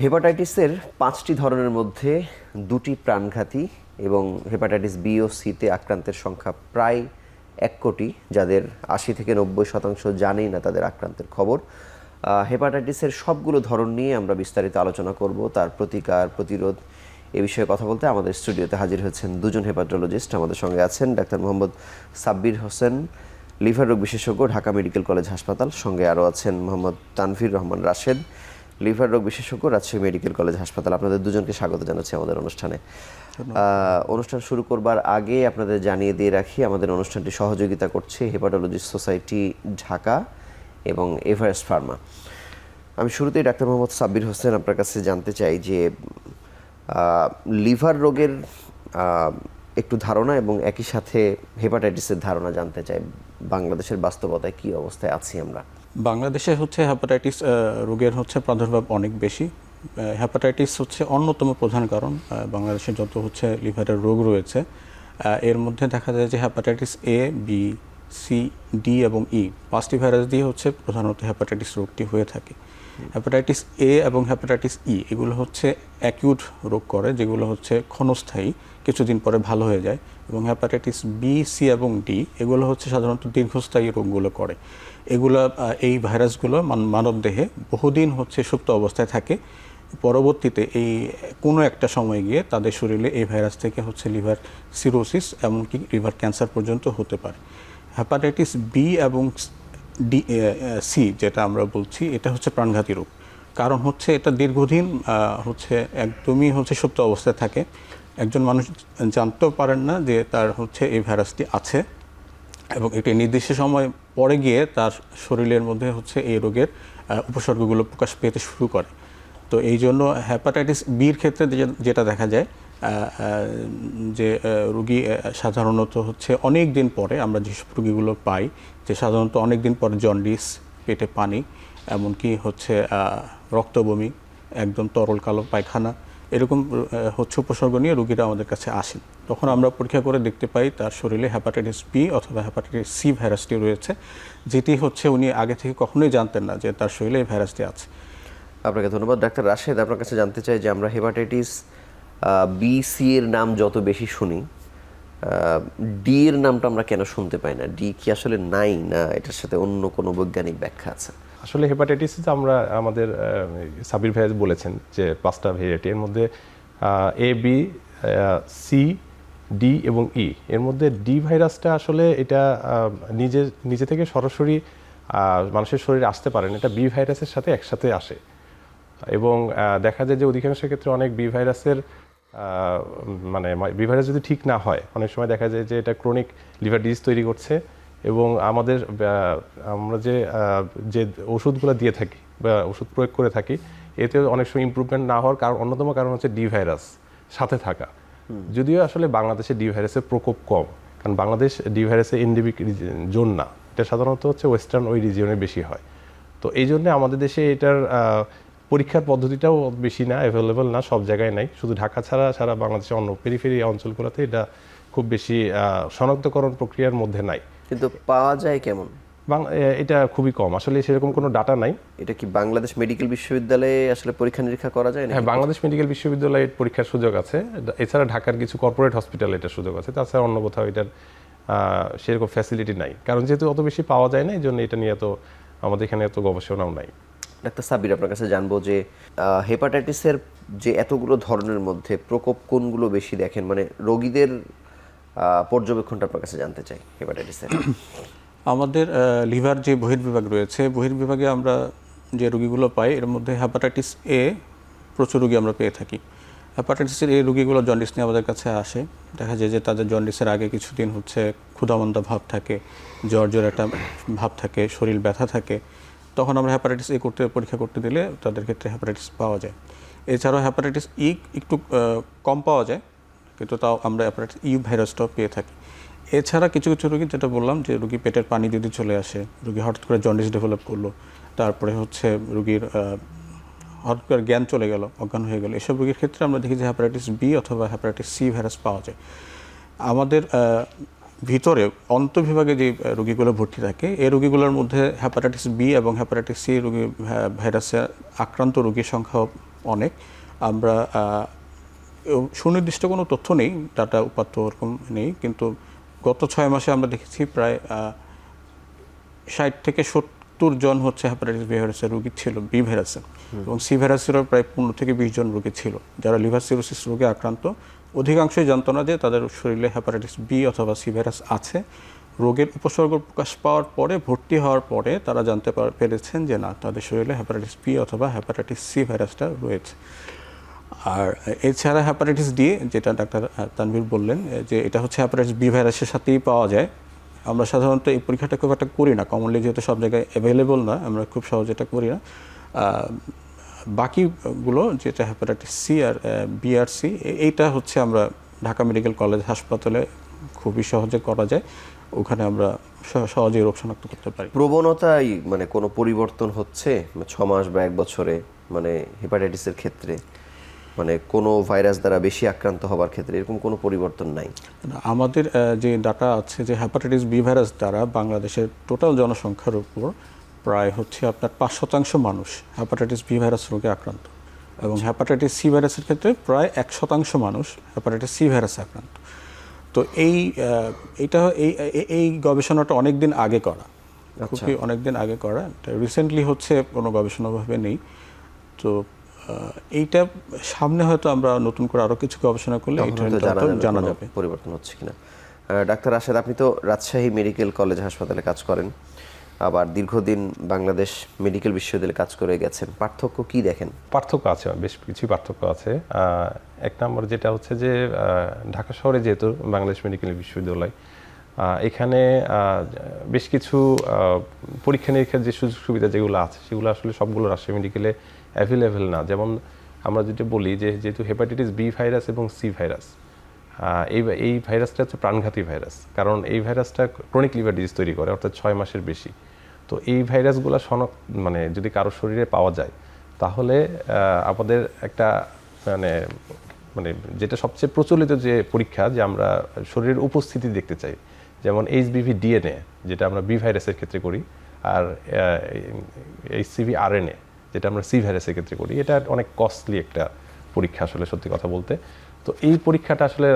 হেপাটাইটিসের 5টি ধরনের মধ্যে 2টি প্রাণঘাতী এবং হেপাটাইটিস বি ও সিতে আক্রান্তের সংখ্যা প্রায় 1 কোটি, যাদের 80 থেকে 90% জানেই না তাদের আক্রান্তের খবর। হেপাটাইটিসের সবগুলো ধরন নিয়ে আমরা বিস্তারিত আলোচনা করব, তার প্রতিকার, প্রতিরোধ এ বিষয়ে কথা বলতে আমাদের স্টুডিওতে হাজির হয়েছেন দুজন হেপাটোলজিস্ট। আমাদের সঙ্গে আছেন ডাক্তার মোহাম্মদ সাব্বির হোসেন, লিভার রোগ বিশেষজ্ঞ, ঢাকা মেডিকেল কলেজ হাসপাতাল। সঙ্গে আরও আছেন মোহাম্মদ তানভীর রহমান রাশেদ, লিভার রোগ বিশেষজ্ঞ, রাজশাহী মেডিকেল কলেজ হাসপাতাল। আপনাদের দুজনকে স্বাগত জানাচ্ছি আমাদের অনুষ্ঠানে। অনুষ্ঠান শুরু করবার আগে আপনাদের জানিয়ে দিয়ে রাখি, আমাদের অনুষ্ঠানটি সহযোগিতা করছে হেপাটোলজিস্ট সোসাইটি ঢাকা এবং এভারেস্ট ফার্মা। আমি শুরুতেই ডাক্তার মোহাম্মদ সাব্বির হোসেন আপনার কাছে জানতে চাই যে লিভার রোগের একটু ধারণা এবং একই সাথে হেপাটাইটিসের ধারণা জানতে চাই। বাংলাদেশের বাস্তবতায় কী অবস্থায় আছি আমরা? বাংলাদেশে হেপাটাইটিস রোগের প্রাদুর্ভাব অনেক বেশি। হেপাটাইটিস অন্যতম প্রধান কারণ। বাংলাদেশে যত লিভারের রোগ রয়েছে এর মধ্যে দেখা যায় যে hepatitis A, B, C, D এবং ই 5টি ভাইরাস দিয়ে প্রধানত হেপাটাইটিস রোগটি হয়ে থাকে। হেপাটাইটিস এ এবং হেপাটাইটিস ই এগুলো অ্যাকিউট রোগ করে, যেগুলো ক্ষণস্থায়ী, কিছুদিন পরে ভালো হয়ে যায়। এবং হেপাটাইটিস বি, সি এবং ডি এগুলো সাধারণত দীর্ঘস্থায়ী রোগগুলো করে। এগুলো এই ভাইরাসগুলো মানবদেহে বহুদিন সুপ্ত অবস্থায় থাকে। পরবর্তীতে এই কোনো একটা সময় গিয়ে তাদের শরীরে এই ভাইরাস থেকে লিভার সিরোসিস এমনকি লিভার ক্যান্সার পর্যন্ত হতে পারে। হেপাটাইটিস বি এবং ডি, সি যেটা আমরা বলছি, এটা প্রাণঘাতী রোগ। কারণ এটা দীর্ঘদিন একদমই সুপ্ত অবস্থায় থাকে। একজন মানুষ জানতেও পারেন না যে তার এই ভাইরাসটি আছে, এবং একটি নির্দিষ্ট সময় পরে গিয়ে তার শরীরের মধ্যে এই রোগের উপসর্গগুলো প্রকাশ পেতে শুরু করে। তো এই জন্য হেপাটাইটিস বির ক্ষেত্রে যেটা দেখা যায় যে রোগী সাধারণত অনেক দিন পরে, আমরা যেসব রোগীগুলো পাই যে সাধারণত অনেক দিন পরে জন্ডিস, পেটে পানি, এমনকি রক্ত বমি, একদম তরল কালো পায়খানা, এরকম উপসর্গ নিয়ে রোগীরা আমাদের কাছে আসেন। তখন আমরা পরীক্ষা করে দেখতে পাই তার শরীরে হেপাটাইটিস বি অথবা হেপাটাইটিস সি ভাইরাসটি রয়েছে, যেটি উনি আগে থেকে কখনোই জানতেন না যে তার শরীরে এই ভাইরাসটি আছে। আপনাকে ধন্যবাদ। ডাক্তার রাশেদ, আপনার কাছে জানতে চাই যে আমরা হেপাটাইটিস বি, সি এর নাম যত বেশি শুনি, ডি এর নামটা আমরা কেন শুনতে পাই না? ডি কি আসলে নাই, না এটার সাথে অন্য কোনো বৈজ্ঞানিক ব্যাখ্যা আছে? আসলে হেপাটাইটিস আমরা আমাদের সাবির ভাই বলেছেন যে 5টা ভেরিয়েন্ট, এর মধ্যে এ, বি, সি, ডি এবং ই। এর মধ্যে ডি ভাইরাসটা আসলে এটা নিজে থেকে সরাসরি মানুষের শরীরে আসতে পারে না, এটা বি ভাইরাসের সাথে একসাথে আসে। এবং দেখা যায় যে অধিকাংশ ক্ষেত্রে অনেক বি ভাইরাসের বি ভাইরাস যদি ঠিক না হয়, অনেক সময় দেখা যায় যে এটা ক্রনিক লিভার ডিজিজ তৈরি করছে। এবং আমরা যে ওষুধগুলো দিয়ে থাকি বা ওষুধ প্রয়োগ করে থাকি, এতে অনেক সময় ইমপ্রুভমেন্ট না হওয়ার অন্যতম কারণ ডি ভাইরাস সাথে থাকা। যদিও আসলে বাংলাদেশে ডি ভাইরাসের প্রকোপ কম, কারণ বাংলাদেশ ডি ভাইরাসের এন্ডেমিক জোন না, এটা সাধারণত ওয়েস্টার্ন ওই রিজিয়নে বেশি হয়। তো এই জন্য আমাদের দেশে এটার পরীক্ষার পদ্ধতিটাও বেশি না, অ্যাভেলেবল না, সব জায়গায় নাই। শুধু ঢাকা ছাড়া সারা বাংলাদেশের অন্য পেরিফেরি অঞ্চলগুলোতে এটা খুব বেশি শনাক্তকরণ প্রক্রিয়ার মধ্যে নাই। কিন্তু পাওয়া যায় কেমন? এটা খুবই কম, আসলে সেরকম কোনো ডাটা নাই। এটা কি বাংলাদেশ মেডিকেল বিশ্ববিদ্যালয়ে আসলে পরীক্ষা নিরীক্ষা করা যায়? হ্যাঁ, বাংলাদেশ মেডিকেল বিশ্ববিদ্যালয়ে পরীক্ষার সুযোগ আছে। এছাড়া ঢাকার কিছু কর্পোরেট হসপিটালে এটার সুযোগ আছে, তাছাড়া অন্য কোথাও এটার সেরকম ফ্যাসিলিটি নাই। কারণ যেহেতু অত বেশি পাওয়া যায় না, এই জন্য এটা নিয়ে তো আমাদের এখানে এত গবেষণাও নাই। ডাক্তার সাব্বির, আপনার কাছে জানবো যে হেপাটাইটিসের যে এতগুলো ধরনের মধ্যে প্রকোপ কোনগুলো বেশি দেখেন, মানে রোগীদের পর্যবেক্ষণটা আপনার কাছে জানতে চাই হেপাটাইটিসের। আমাদের লিভার যে বহির্বিভাগ রয়েছে, বহির্বিভাগে আমরা যে রোগীগুলো পাই এর মধ্যে হেপাটাইটিস এ প্রচুর রোগী আমরা পেয়ে থাকি। হেপাটাইটিসের এই রোগীগুলো জন্ডিস নিয়ে আমাদের কাছে আসে। দেখা যায় যে তাদের জন্ডিসের আগে কিছুদিন ক্ষুধামন্দা ভাব থাকে, জ্বর একটা ভাব থাকে, শরীর ব্যথা থাকে। তখন আমরা হেপাটাইটিস এ পরীক্ষা করতে দিলে তাদের ক্ষেত্রে হেপাটাইটিস পাওয়া যায়। এছাড়াও হেপাটাইটিস ই একটু কম পাওয়া যায়, কিন্তু তাও আমরা হেপাটাইটিস ই ভাইরাসটাও পেয়ে থাকি। এছাড়া কিছু কিছু রোগী, যেটা বললাম যে রোগী পেটের পানি যদি চলে আসে, রোগী হঠাৎ করে জন্ডিস ডেভেলপ করলো, তারপরে রোগীর হঠাৎ করে জ্ঞান চলে গেল, অজ্ঞান হয়ে গেল, এসব রোগীর ক্ষেত্রে আমরা দেখি যে হেপাটাইটিস বি অথবা হেপাটাইটিস সি ভাইরাস পাওয়া যায়। আমাদের ভিতরে অন্তঃবিভাগে যে রোগীগুলো ভর্তি থাকে, এই রোগীগুলোর মধ্যে হেপাটাইটিস বি এবং হেপাটাইটিস সি রোগী ভাইরাসে আক্রান্ত রোগীর সংখ্যা অনেক। আমরা সুনির্দিষ্ট কোনো তথ্য নেই, ডাটা উপাত্ত ওরকম নেই, কিন্তু গত 6 মাসে আমরা দেখেছি প্রায় 60 থেকে 70 জন হচ্ছে হেপাটাইটিস বি ভাইরাসের রোগী ছিল, বি ভাইরাসের, এবং সি ভাইরাসেরও প্রায় 15 থেকে 20 জন রোগী ছিল যারা লিভার সিরোসিস রোগে আক্রান্ত। অধিকাংশই জানতো না যে তাদের শরীরে হেপাটাইটিস বি অথবা সি ভাইরাস আছে। রোগের উপসর্গ প্রকাশ পাওয়ার পরে, ভর্তি হওয়ার পরে তারা জানতে পেরেছেন যে না, তাদের শরীরে হেপাটাইটিস বি অথবা হেপাটাইটিস সি ভাইরাসটা রয়েছে। আর এছাড়া হেপাটাইটিস ডি, যেটা ডাক্তার তানভীর বললেন যে এটা হচ্ছে হেপাটাইটিস বি ভাইরাসের সাথেই পাওয়া যায়। আমরা সাধারণত এই পরীক্ষাটা খুব একটা করি না, কমনলি যেহেতু সব জায়গায় অ্যাভেলেবল না, আমরা খুব সহজে এটা করি না। বাকিগুলো যেটা হেপাটাইটিস সি আর বিআরসি, এইটা হচ্ছে আমরা ঢাকা মেডিকেল কলেজ হাসপাতালে খুবই সহজে করা যায়, ওখানে আমরা সহজেই রোগ শনাক্ত করতে পারি। প্রবণতায় মানে কোনো পরিবর্তন হচ্ছে 6 মাস বা 1 বছরে, মানে হেপাটাইটিসের ক্ষেত্রে, মানে কোনো ভাইরাস দ্বারা বেশি আক্রান্ত হওয়ার ক্ষেত্রে এরকম কোনো পরিবর্তন নাই? আমাদের যে ডাটা আছে যে হেপাটাইটিস বি ভাইরাস দ্বারা বাংলাদেশের টোটাল জনসংখ্যার উপর প্রায় হচ্ছে আপনার 5% মানুষ হেপাটাইটিস বি ভাইরাস রোগে আক্রান্ত, এবং হেপাটাইটিস সি ভাইরাসের ক্ষেত্রে প্রায় 1% মানুষ হেপাটাইটিস সি ভাইরাসে আক্রান্ত। তো এই গবেষণাটা অনেক দিন আগে করা, খুবই অনেক দিন আগে করা, রিসেন্টলি হচ্ছে কোনো গবেষণাভাবে নেই। তো এইটা সামনে হয়তো আমরা নতুন করে আরো কিছু গবেষণা করলে জানা যাবে পরিবর্তন হচ্ছে কিনা। ডাক্তার রাশেদ, আপনি তো রাজশাহী মেডিকেল কলেজ হাসপাতালে কাজ করেন, আবার দীর্ঘদিন বাংলাদেশ মেডিকেল বিশ্ববিদ্যালয়ে কাজ করে গেছেন, পার্থক্য কি দেখেন? পার্থক্য আছে, বেশ কিছু পার্থক্য আছে। এক নম্বর যেটা হচ্ছে যে ঢাকা শহরে যেহেতু বাংলাদেশ মেডিকেল বিশ্ববিদ্যালয়, এখানে বেশ কিছু পরীক্ষা নিরীক্ষার যে সুযোগ সুবিধা যেগুলো আছে সেগুলো আসলে সবগুলো রাজশাহী মেডিকেলে অ্যাভেলেবেল না। যেমন আমরা যেটা বলি যে যেহেতু হেপাটাইটিস বি ভাইরাস এবং সি ভাইরাস, এই ভাইরাসটা হচ্ছে প্রাণঘাতী ভাইরাস, কারণ এই ভাইরাসটা ক্রনিক লিভার ডিজিজ তৈরি করে, অর্থাৎ 6 মাসের বেশি। তো এই ভাইরাসগুলো মানে যদি কারো শরীরে পাওয়া যায় তাহলে আমাদের একটা মানে যেটা সবচেয়ে প্রচলিত যে পরীক্ষা, যে আমরা শরীরের উপস্থিতি দেখতে চাই, যেমন এইচবিভি ডিএনএ যেটা আমরা বি ভাইরাসের ক্ষেত্রে করি, আর এইচসিভি আরএনএ যেটা আমরা সি ভাইরাসের ক্ষেত্রে করি, এটা অনেক কস্টলি একটা পরীক্ষা আসলে, সত্যি কথা বলতে। তো এই পরীক্ষাটা আসলে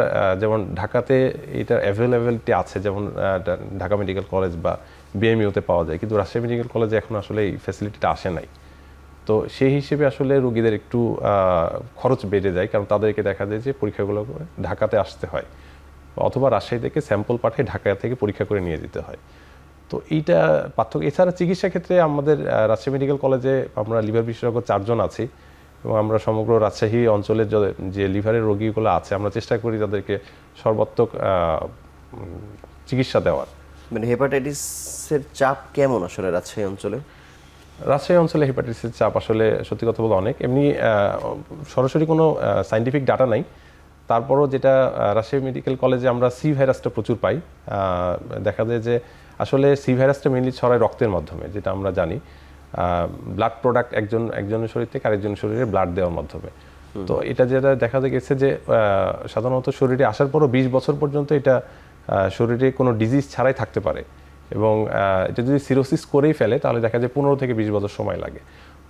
যেমন ঢাকাতে এটা অ্যাভেলেবিলিটি আছে, যেমন ঢাকা মেডিকেল কলেজ বা বিএমইউতে পাওয়া যায়, কিন্তু রাজশাহী মেডিকেল কলেজে এখন আসলে এই ফ্যাসিলিটিটা আসে নাই। তো সেই হিসেবে আসলে রোগীদের একটু খরচ বেড়ে যায়, কারণ তাদেরকে দেখা যায় যে পরীক্ষাগুলো ঢাকাতে আসতে হয়, অথবা রাজশাহী থেকে স্যাম্পল পাঠিয়ে ঢাকা থেকে পরীক্ষা করে নিয়ে যেতে হয়। তো এইটা পার্থক্য। এছাড়া চিকিৎসা ক্ষেত্রে আমাদের রাজশাহী মেডিকেল কলেজে আমরা লিভার বিশেষজ্ঞ 4 জন আছি, এবং আমরা সমগ্র রাজশাহী অঞ্চলের যে লিভারের রোগীগুলো আছে আমরা চেষ্টা করি তাদেরকে সর্বাত্মক চিকিৎসা দেওয়ার। মানে হেপাটাইটিসের চাপ কেমন আসলে রাজশাহী অঞ্চলে? রাজশাহী অঞ্চলে হেপাটাইটিসের চাপ আসলে সত্যি কথা বলতে অনেক। এমনি সরাসরি কোনো সায়েন্টিফিক ডাটা নাই, তারপরও যেটা রাজশাহী মেডিকেল কলেজে আমরা সি ভাইরাসটা প্রচুর পাই। দেখা যায় যে আসলে সি ভাইরাসটা মেনলি ছড়ায় রক্তের মাধ্যমে, যেটা আমরা জানি, ব্লাড প্রোডাক্ট একজনের শরীর থেকে আরেকজনের শরীরে ব্লাড দেওয়ার মাধ্যমে। তো এটা যেটা দেখা গেছে যে সাধারণত শরীরে আসার পরও 20 বছর পর্যন্ত এটা শরীরে কোনো ডিজিজ ছাড়াই থাকতে পারে, এবং এটা যদি সিরোসিস করেই ফেলে তাহলে দেখা যায় 15 থেকে 20 বছর সময় লাগে।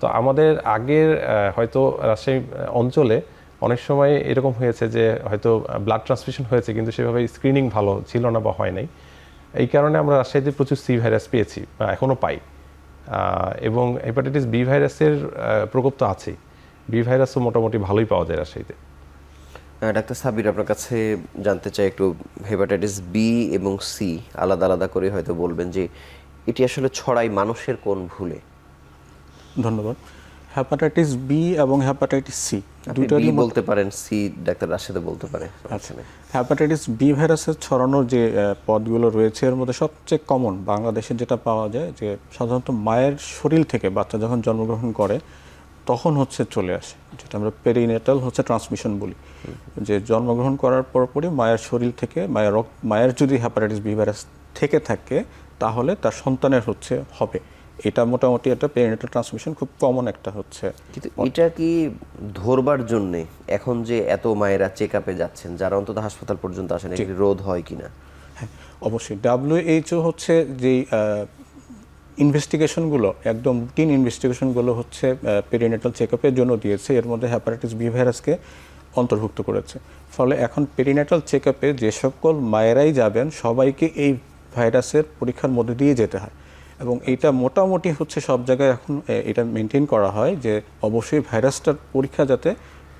তো আমাদের আগের হয়তো রাজশাহী অঞ্চলে অনেক সময় এরকম হয়েছে যে হয়তো ব্লাড ট্রান্সফিউশন হয়েছে, কিন্তু সেভাবে স্ক্রিনিং ভালো ছিল না বা হয় নাই। এই কারণে আমরা রাজশাহীতে প্রচুর সি ভাইরাস পেয়েছি, এখনও পাই, এবং হেপাটাইটিস বি ভাইরাসের প্রকোপ তো আছেই। বি ভাইরাসও মোটামুটি ভালোই পাওয়া যায় রাজশাহীতে। ডাক্তার সাবির, আপনার কাছে জানতে চাই একটু, হেপাটাইটিস বি এবং সি আলাদা আলাদা করে হয়তো বলবেন যে এটি আসলে ছড়ায় মানুষের কোন ভুলে? ধন্যবাদ। হেপাটাইটিস বি এবং হেপাটাইটিস সি দুটোই বলতে পারেন, সি ডাক্তার রাশেদও বলতে পারে। আচ্ছা, হেপাটাইটিস বি ভাইরাসের ছড়ানোর যে পথগুলো রয়েছে এর মধ্যে সবচেয়ে কমন বাংলাদেশে যেটা পাওয়া যায় যে সাধারণত মায়ের শরীর থেকে বাচ্চা যখন জন্মগ্রহণ করে তখন হচ্ছে চলে আসে, যেটা আমরা পেরিনেটাল হচ্ছে ট্রান্সমিশন বলি, যে জন্মগ্রহণ করার পরপরই মায়ের শরীর থেকে মায়ের যদি হেপাটাইটিস বি ভাইরাস থেকে থাকে তাহলে তার সন্তানের হচ্ছে হবে। এটা মোটামুটি একটা পেরিনেটাল ট্রান্সমিশন খুব কমন একটা হচ্ছে। কিন্তু এটা কি ধরবার জন্য এখন যে এত মায়েরা চেক আপে যাচ্ছেন, যারা অন্তত হাসপাতাল পর্যন্ত আসেন, এটি রোধ হয় কিনা? হ্যাঁ, অবশ্যই। WHO হচ্ছে যে ইনভেস্টিগেশনগুলো একদম রুটিন ইনভেস্টিগেশনগুলো হচ্ছে পেরিনেটাল চেকআপের জন্য দিয়েছে, এর মধ্যে হেপাটাইটিস বি ভাইরাসকে অন্তর্ভুক্ত করেছে। ফলে এখন পেরিনেটাল চেকআপে যে সকল মায়েরাই যাবেন সবাইকে এই ভাইরাসের পরীক্ষার মধ্যে দিয়ে যেতে হয়, এবং এটা মোটামুটি হচ্ছে সব জায়গায় এখন এটা মেনটেন করা হয় যে অবশ্যই ভাইরাসটার পরীক্ষা যাতে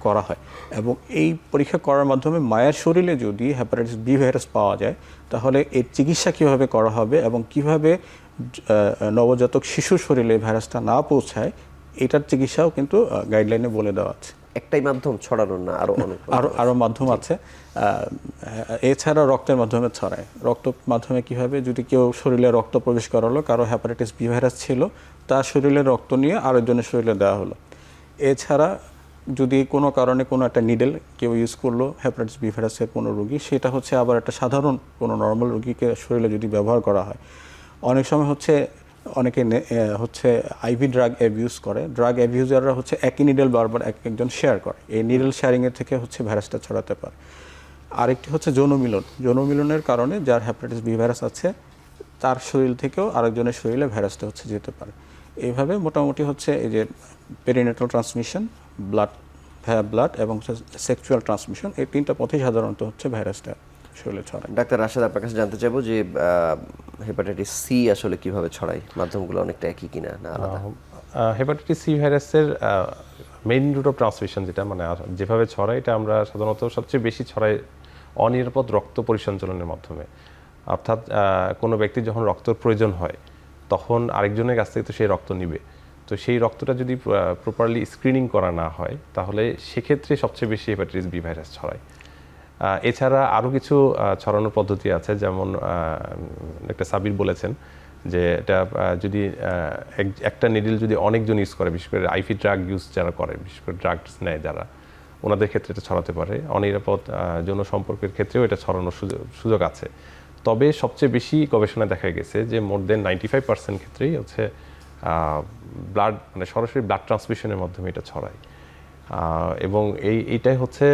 করা হয়, এবং এই পরীক্ষা করার মাধ্যমে মায়ের শরীরে যদি হেপাটাইটিস বি ভাইরাস পাওয়া যায় তাহলে এর চিকিৎসা কীভাবে করা হবে এবং কিভাবে নবজাতক শিশুর শরীরে ভাইরাসটা না পৌঁছায় এটার চিকিৎসাও কিন্তু গাইডলাইনে বলে দেওয়া আছে। একটাই মাধ্যম ছড়ানোর না, আরো অনেক আরও মাধ্যম আছে। এছাড়া রক্তের মাধ্যমে ছড়ায়। রক্ত মাধ্যমে কিভাবে, যদি কেউ শরীরে রক্ত প্রবেশ করালো, কারো হেপাটাইটিস বি ভাইরাস ছিল, তার শরীরে রক্ত নিয়ে আরেকজনের শরীরে দেওয়া হলো। এছাড়া যদি কোনো কারণে কোনো একটা নিডেল কেউ ইউজ করলো হেপাটাইটিস বি ভাইরাসের কোনো রোগী, সেটা হচ্ছে আবার একটা সাধারণ কোনো নর্মাল রোগীকে শরীরে যদি ব্যবহার করা হয়। অনেক সময় হচ্ছে অনেকে হচ্ছে আইভি ড্রাগ অ্যাবিউজ করে। ড্রাগ অ্যাবিউজাররা হচ্ছে একই নিডেল বারবার একজন শেয়ার করে, এই নিডেল শেয়ারিংয়ের থেকে হচ্ছে ভাইরাসটা ছড়াতে পারে। আরেকটি হচ্ছে যৌন মিলন। যৌন মিলনের কারণে যার হেপাটাইটিস বি ভাইরাস আছে তার শরীর থেকেও আরেকজনের শরীরে ভাইরাসটা হচ্ছে যেতে পারে। এইভাবে মোটামুটি হচ্ছে এই যে পেরিনেটাল ট্রান্সমিশন, ব্লাড এবং সেক্সুয়াল ট্রান্সমিশন, এই তিনটা পথেই সাধারণত হচ্ছে ভাইরাসটা শরীরে ছড়ায়। ডাক্তার রাশেদ, আপনার কাছে জানতে চাইবো যে হেপাটাইটিস সি আসলে কিভাবে ছড়ায়, মাধ্যমগুলো অনেকটা একই কিনা না আলাদা? হেপাটাইটিস সি ভাইরাসের মেইন রুট অফ ট্রান্সমিশন যেটা মানে যেভাবে ছড়ায়, এটা আমরা সাধারণত সবচেয়ে বেশি ছড়াই অনিরাপদ রক্ত পরিসঞ্চালনের মাধ্যমে। অর্থাৎ কোনো ব্যক্তির যখন রক্তের প্রয়োজন হয় তখন আরেকজনের কাছ থেকে তো সেই রক্ত নিবে, তো সেই রক্তটা যদি প্রপারলি স্ক্রিনিং করা না হয় তাহলে সেক্ষেত্রে সবচেয়ে বেশি হেপাটাইটিস বি ভাইরাস ছড়ায়। এছাড়া আরও কিছু ছড়ানোর পদ্ধতি আছে, যেমন একটা সাবির বলেছেন যে এটা যদি একটা নিডল যদি অনেকজন ইউজ করে, বিশেষ করে আইভি ড্রাগ ইউজ যারা করে, বিশেষ করে ড্রাগস নেয় যারা, ওনাদের ক্ষেত্রে এটা ছড়াতে পারে। অনিরাপদ যৌন সম্পর্কের ক্ষেত্রেও এটা ছড়ানোর সুযোগ আছে। তবে সবচেয়ে বেশি গবেষণায় দেখা গেছে যে মোর দেন 95% ক্ষেত্রেই হচ্ছে ব্লাড মানে সরাসরি ব্লাড ট্রান্সমিশনের মাধ্যমে এটা ছড়ায়, এবং এইটাই হচ্ছে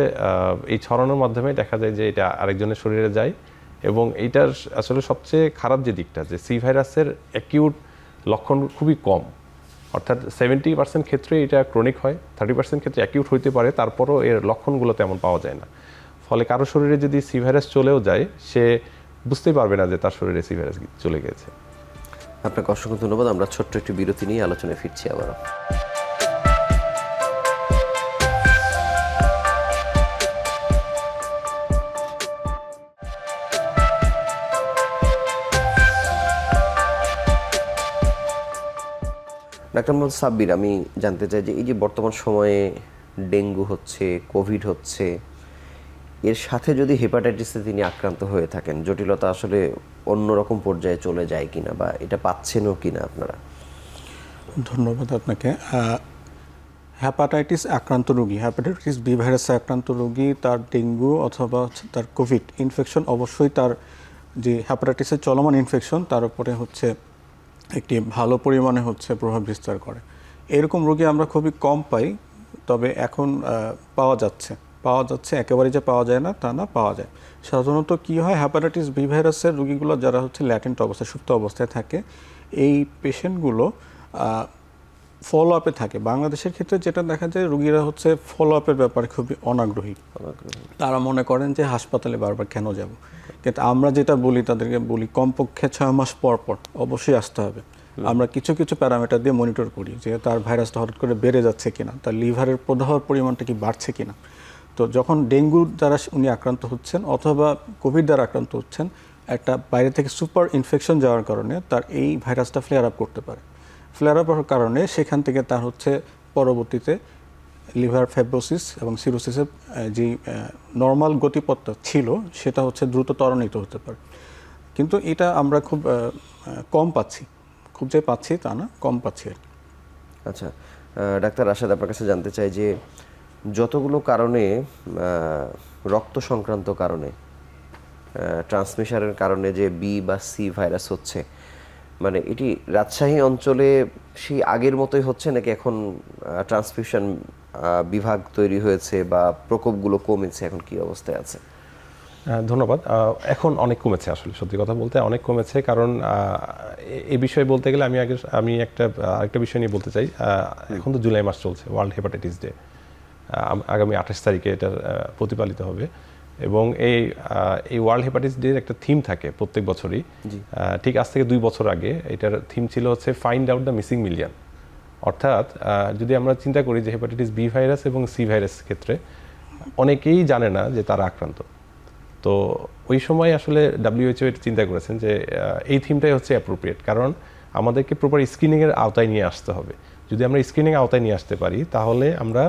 এই ছড়ানোর মাধ্যমে দেখা যায় যে এটা আরেকজনের শরীরে যায়। এবং এইটার আসলে সবচেয়ে খারাপ যে দিকটা, যে সি ভাইরাসের অ্যাকিউট লক্ষণ খুবই কম, অর্থাৎ 70% ক্ষেত্রে এটা ক্রনিক হয়, 30% ক্ষেত্রে অ্যাকিউট হইতে পারে, তারপরও এর লক্ষণগুলো তেমন পাওয়া যায় না। ফলে কারো শরীরে যদি সি ভাইরাস চলেও যায় সে বুঝতেই পারবে না যে তার শরীরে সি ভাইরাস চলে গেছে। আপনাকে অসংখ্য ধন্যবাদ। আমরা ছোট্ট একটি বিরতি নিয়ে আলোচনায় ফিরছি আবারও। ডাক্তার মোহাম্মদ সাব্বির, আমি জানতে চাই যে এই যে বর্তমান সময়ে ডেঙ্গু হচ্ছে, কোভিড হচ্ছে, এর সাথে যদি হেপাটাইটিসে তিনি আক্রান্ত হয়ে থাকেন, জটিলতা আসলে অন্যরকম পর্যায়ে চলে যায় কিনা বা এটা পাচ্ছেনও কিনা আপনারা? ধন্যবাদ আপনাকে। হেপাটাইটিস আক্রান্ত রোগী, হেপাটাইটিস বি ভাইরাসে আক্রান্ত রোগী, তার ডেঙ্গু অথবা তার কোভিড ইনফেকশন অবশ্যই তার যে হেপাটাইটিসের চলমান ইনফেকশন তার উপরে হচ্ছে একটি ভালো পরিমাণে হচ্ছে প্রভাব বিস্তার করে। এরকম রোগী আমরা খুবই কম পাই, তবে এখন পাওয়া যাচ্ছে, একেবারে যে পাওয়া যায় না তা না, পাওয়া যায়। সাধারণত কী হয়, হেপাটাইটিস বি ভাইরাসের রোগীগুলো যারা হচ্ছে ল্যাটেন্ট অবস্থায়, সুপ্ত অবস্থায় থাকে, এই পেশেন্টগুলো ফলো আপে থাকে। বাংলাদেশের ক্ষেত্রে যেটা দেখা যায়, রোগীরা হচ্ছে ফলো আপের ব্যাপারে খুবই অনাগ্রহী। তারা মনে করেন যে হাসপাতালে বারবার কেন যাব, কিন্তু আমরা যেটা বলি তাদেরকে বলি কমপক্ষে 6 মাস পর পর অবশ্যই আসতে হবে। আমরা কিছু কিছু প্যারামিটার দিয়ে মনিটর করি যে তার ভাইরাসটা হঠাৎ করে বেড়ে যাচ্ছে কিনা, তার লিভারের প্রদাহের পরিমাণটা কি বাড়ছে কিনা। তো যখন ডেঙ্গু দ্বারা উনি আক্রান্ত হচ্ছেন অথবা কোভিড দ্বারা আক্রান্ত হচ্ছেন, একটা বাইরে থেকে সুপার ইনফেকশন যাওয়ার কারণে তার এই ভাইরাসটা ফ্লেয়ার আপ করতে পারে। ফ্লেয়ার আপের কারণে সেখান থেকে তার হচ্ছে পরবর্তীতে লিভার ফাইব্রোসিস এবং সিরোসিসের যে নর্মাল গতিপথটা ছিল সেটা হচ্ছে দ্রুত ত্বরান্বিত হতে পারে। কিন্তু এটা আমরা খুব কম পাচ্ছি, খুব যে পাচ্ছি তা না, কম পাচ্ছি আর কি। আচ্ছা ডাক্তার রাশেদ, আপনার কাছে জানতে চাই যে যতগুলো কারণে রক্ত সংক্রান্ত কারণে ট্রান্সমিশনের কারণে যে বি বা সি ভাইরাস হচ্ছে, মানে এটি রাজশাহী অঞ্চলে সেই আগের মতোই হচ্ছে নাকি এখন ট্রান্সমিশন বিভাগ তৈরি হয়েছে বা প্রকোপগুলো কমেছে, এখন কি অবস্থায় আছে? ধন্যবাদ। এখন অনেক কমেছে, আসলে সত্যি কথা বলতে অনেক কমেছে, কারণ এই বিষয়ে বলতে গেলে আমি আরেকটা বিষয় নিয়ে বলতে চাই। এখন তো জুলাই মাস চলছে, ওয়ার্ল্ড হেপাটাইটিস ডে, আগামী 28 তারিখে এটা প্রতিপালিত হবে, এবং এই ওয়ার্ল্ড হেপাটাইটিস ডে একটা থিম থাকে প্রত্যেক বছরই। ঠিক আজ থেকে 2 বছর আগে এটার থিম ছিল হচ্ছে find out the missing million. অর্থাৎ যদি আমরা চিন্তা করি যে হেপাটাইটিস বি ভাইরাস এবং সি ভাইরাস ক্ষেত্রে অনেকেই জানে না যে তারা আক্রান্ত। তো ওই সময় আসলে WHO এটা চিন্তা করেছেন যে এই থিমটাই হচ্ছে অ্যাপ্রোপ্রিয়েট, কারণ আমাদেরকে প্রপার স্ক্রিনিংয়ের আওতায় নিয়ে আসতে হবে। যদি আমরা স্ক্রিনিং আওতায় নিয়ে আসতে পারি, তাহলে আমরা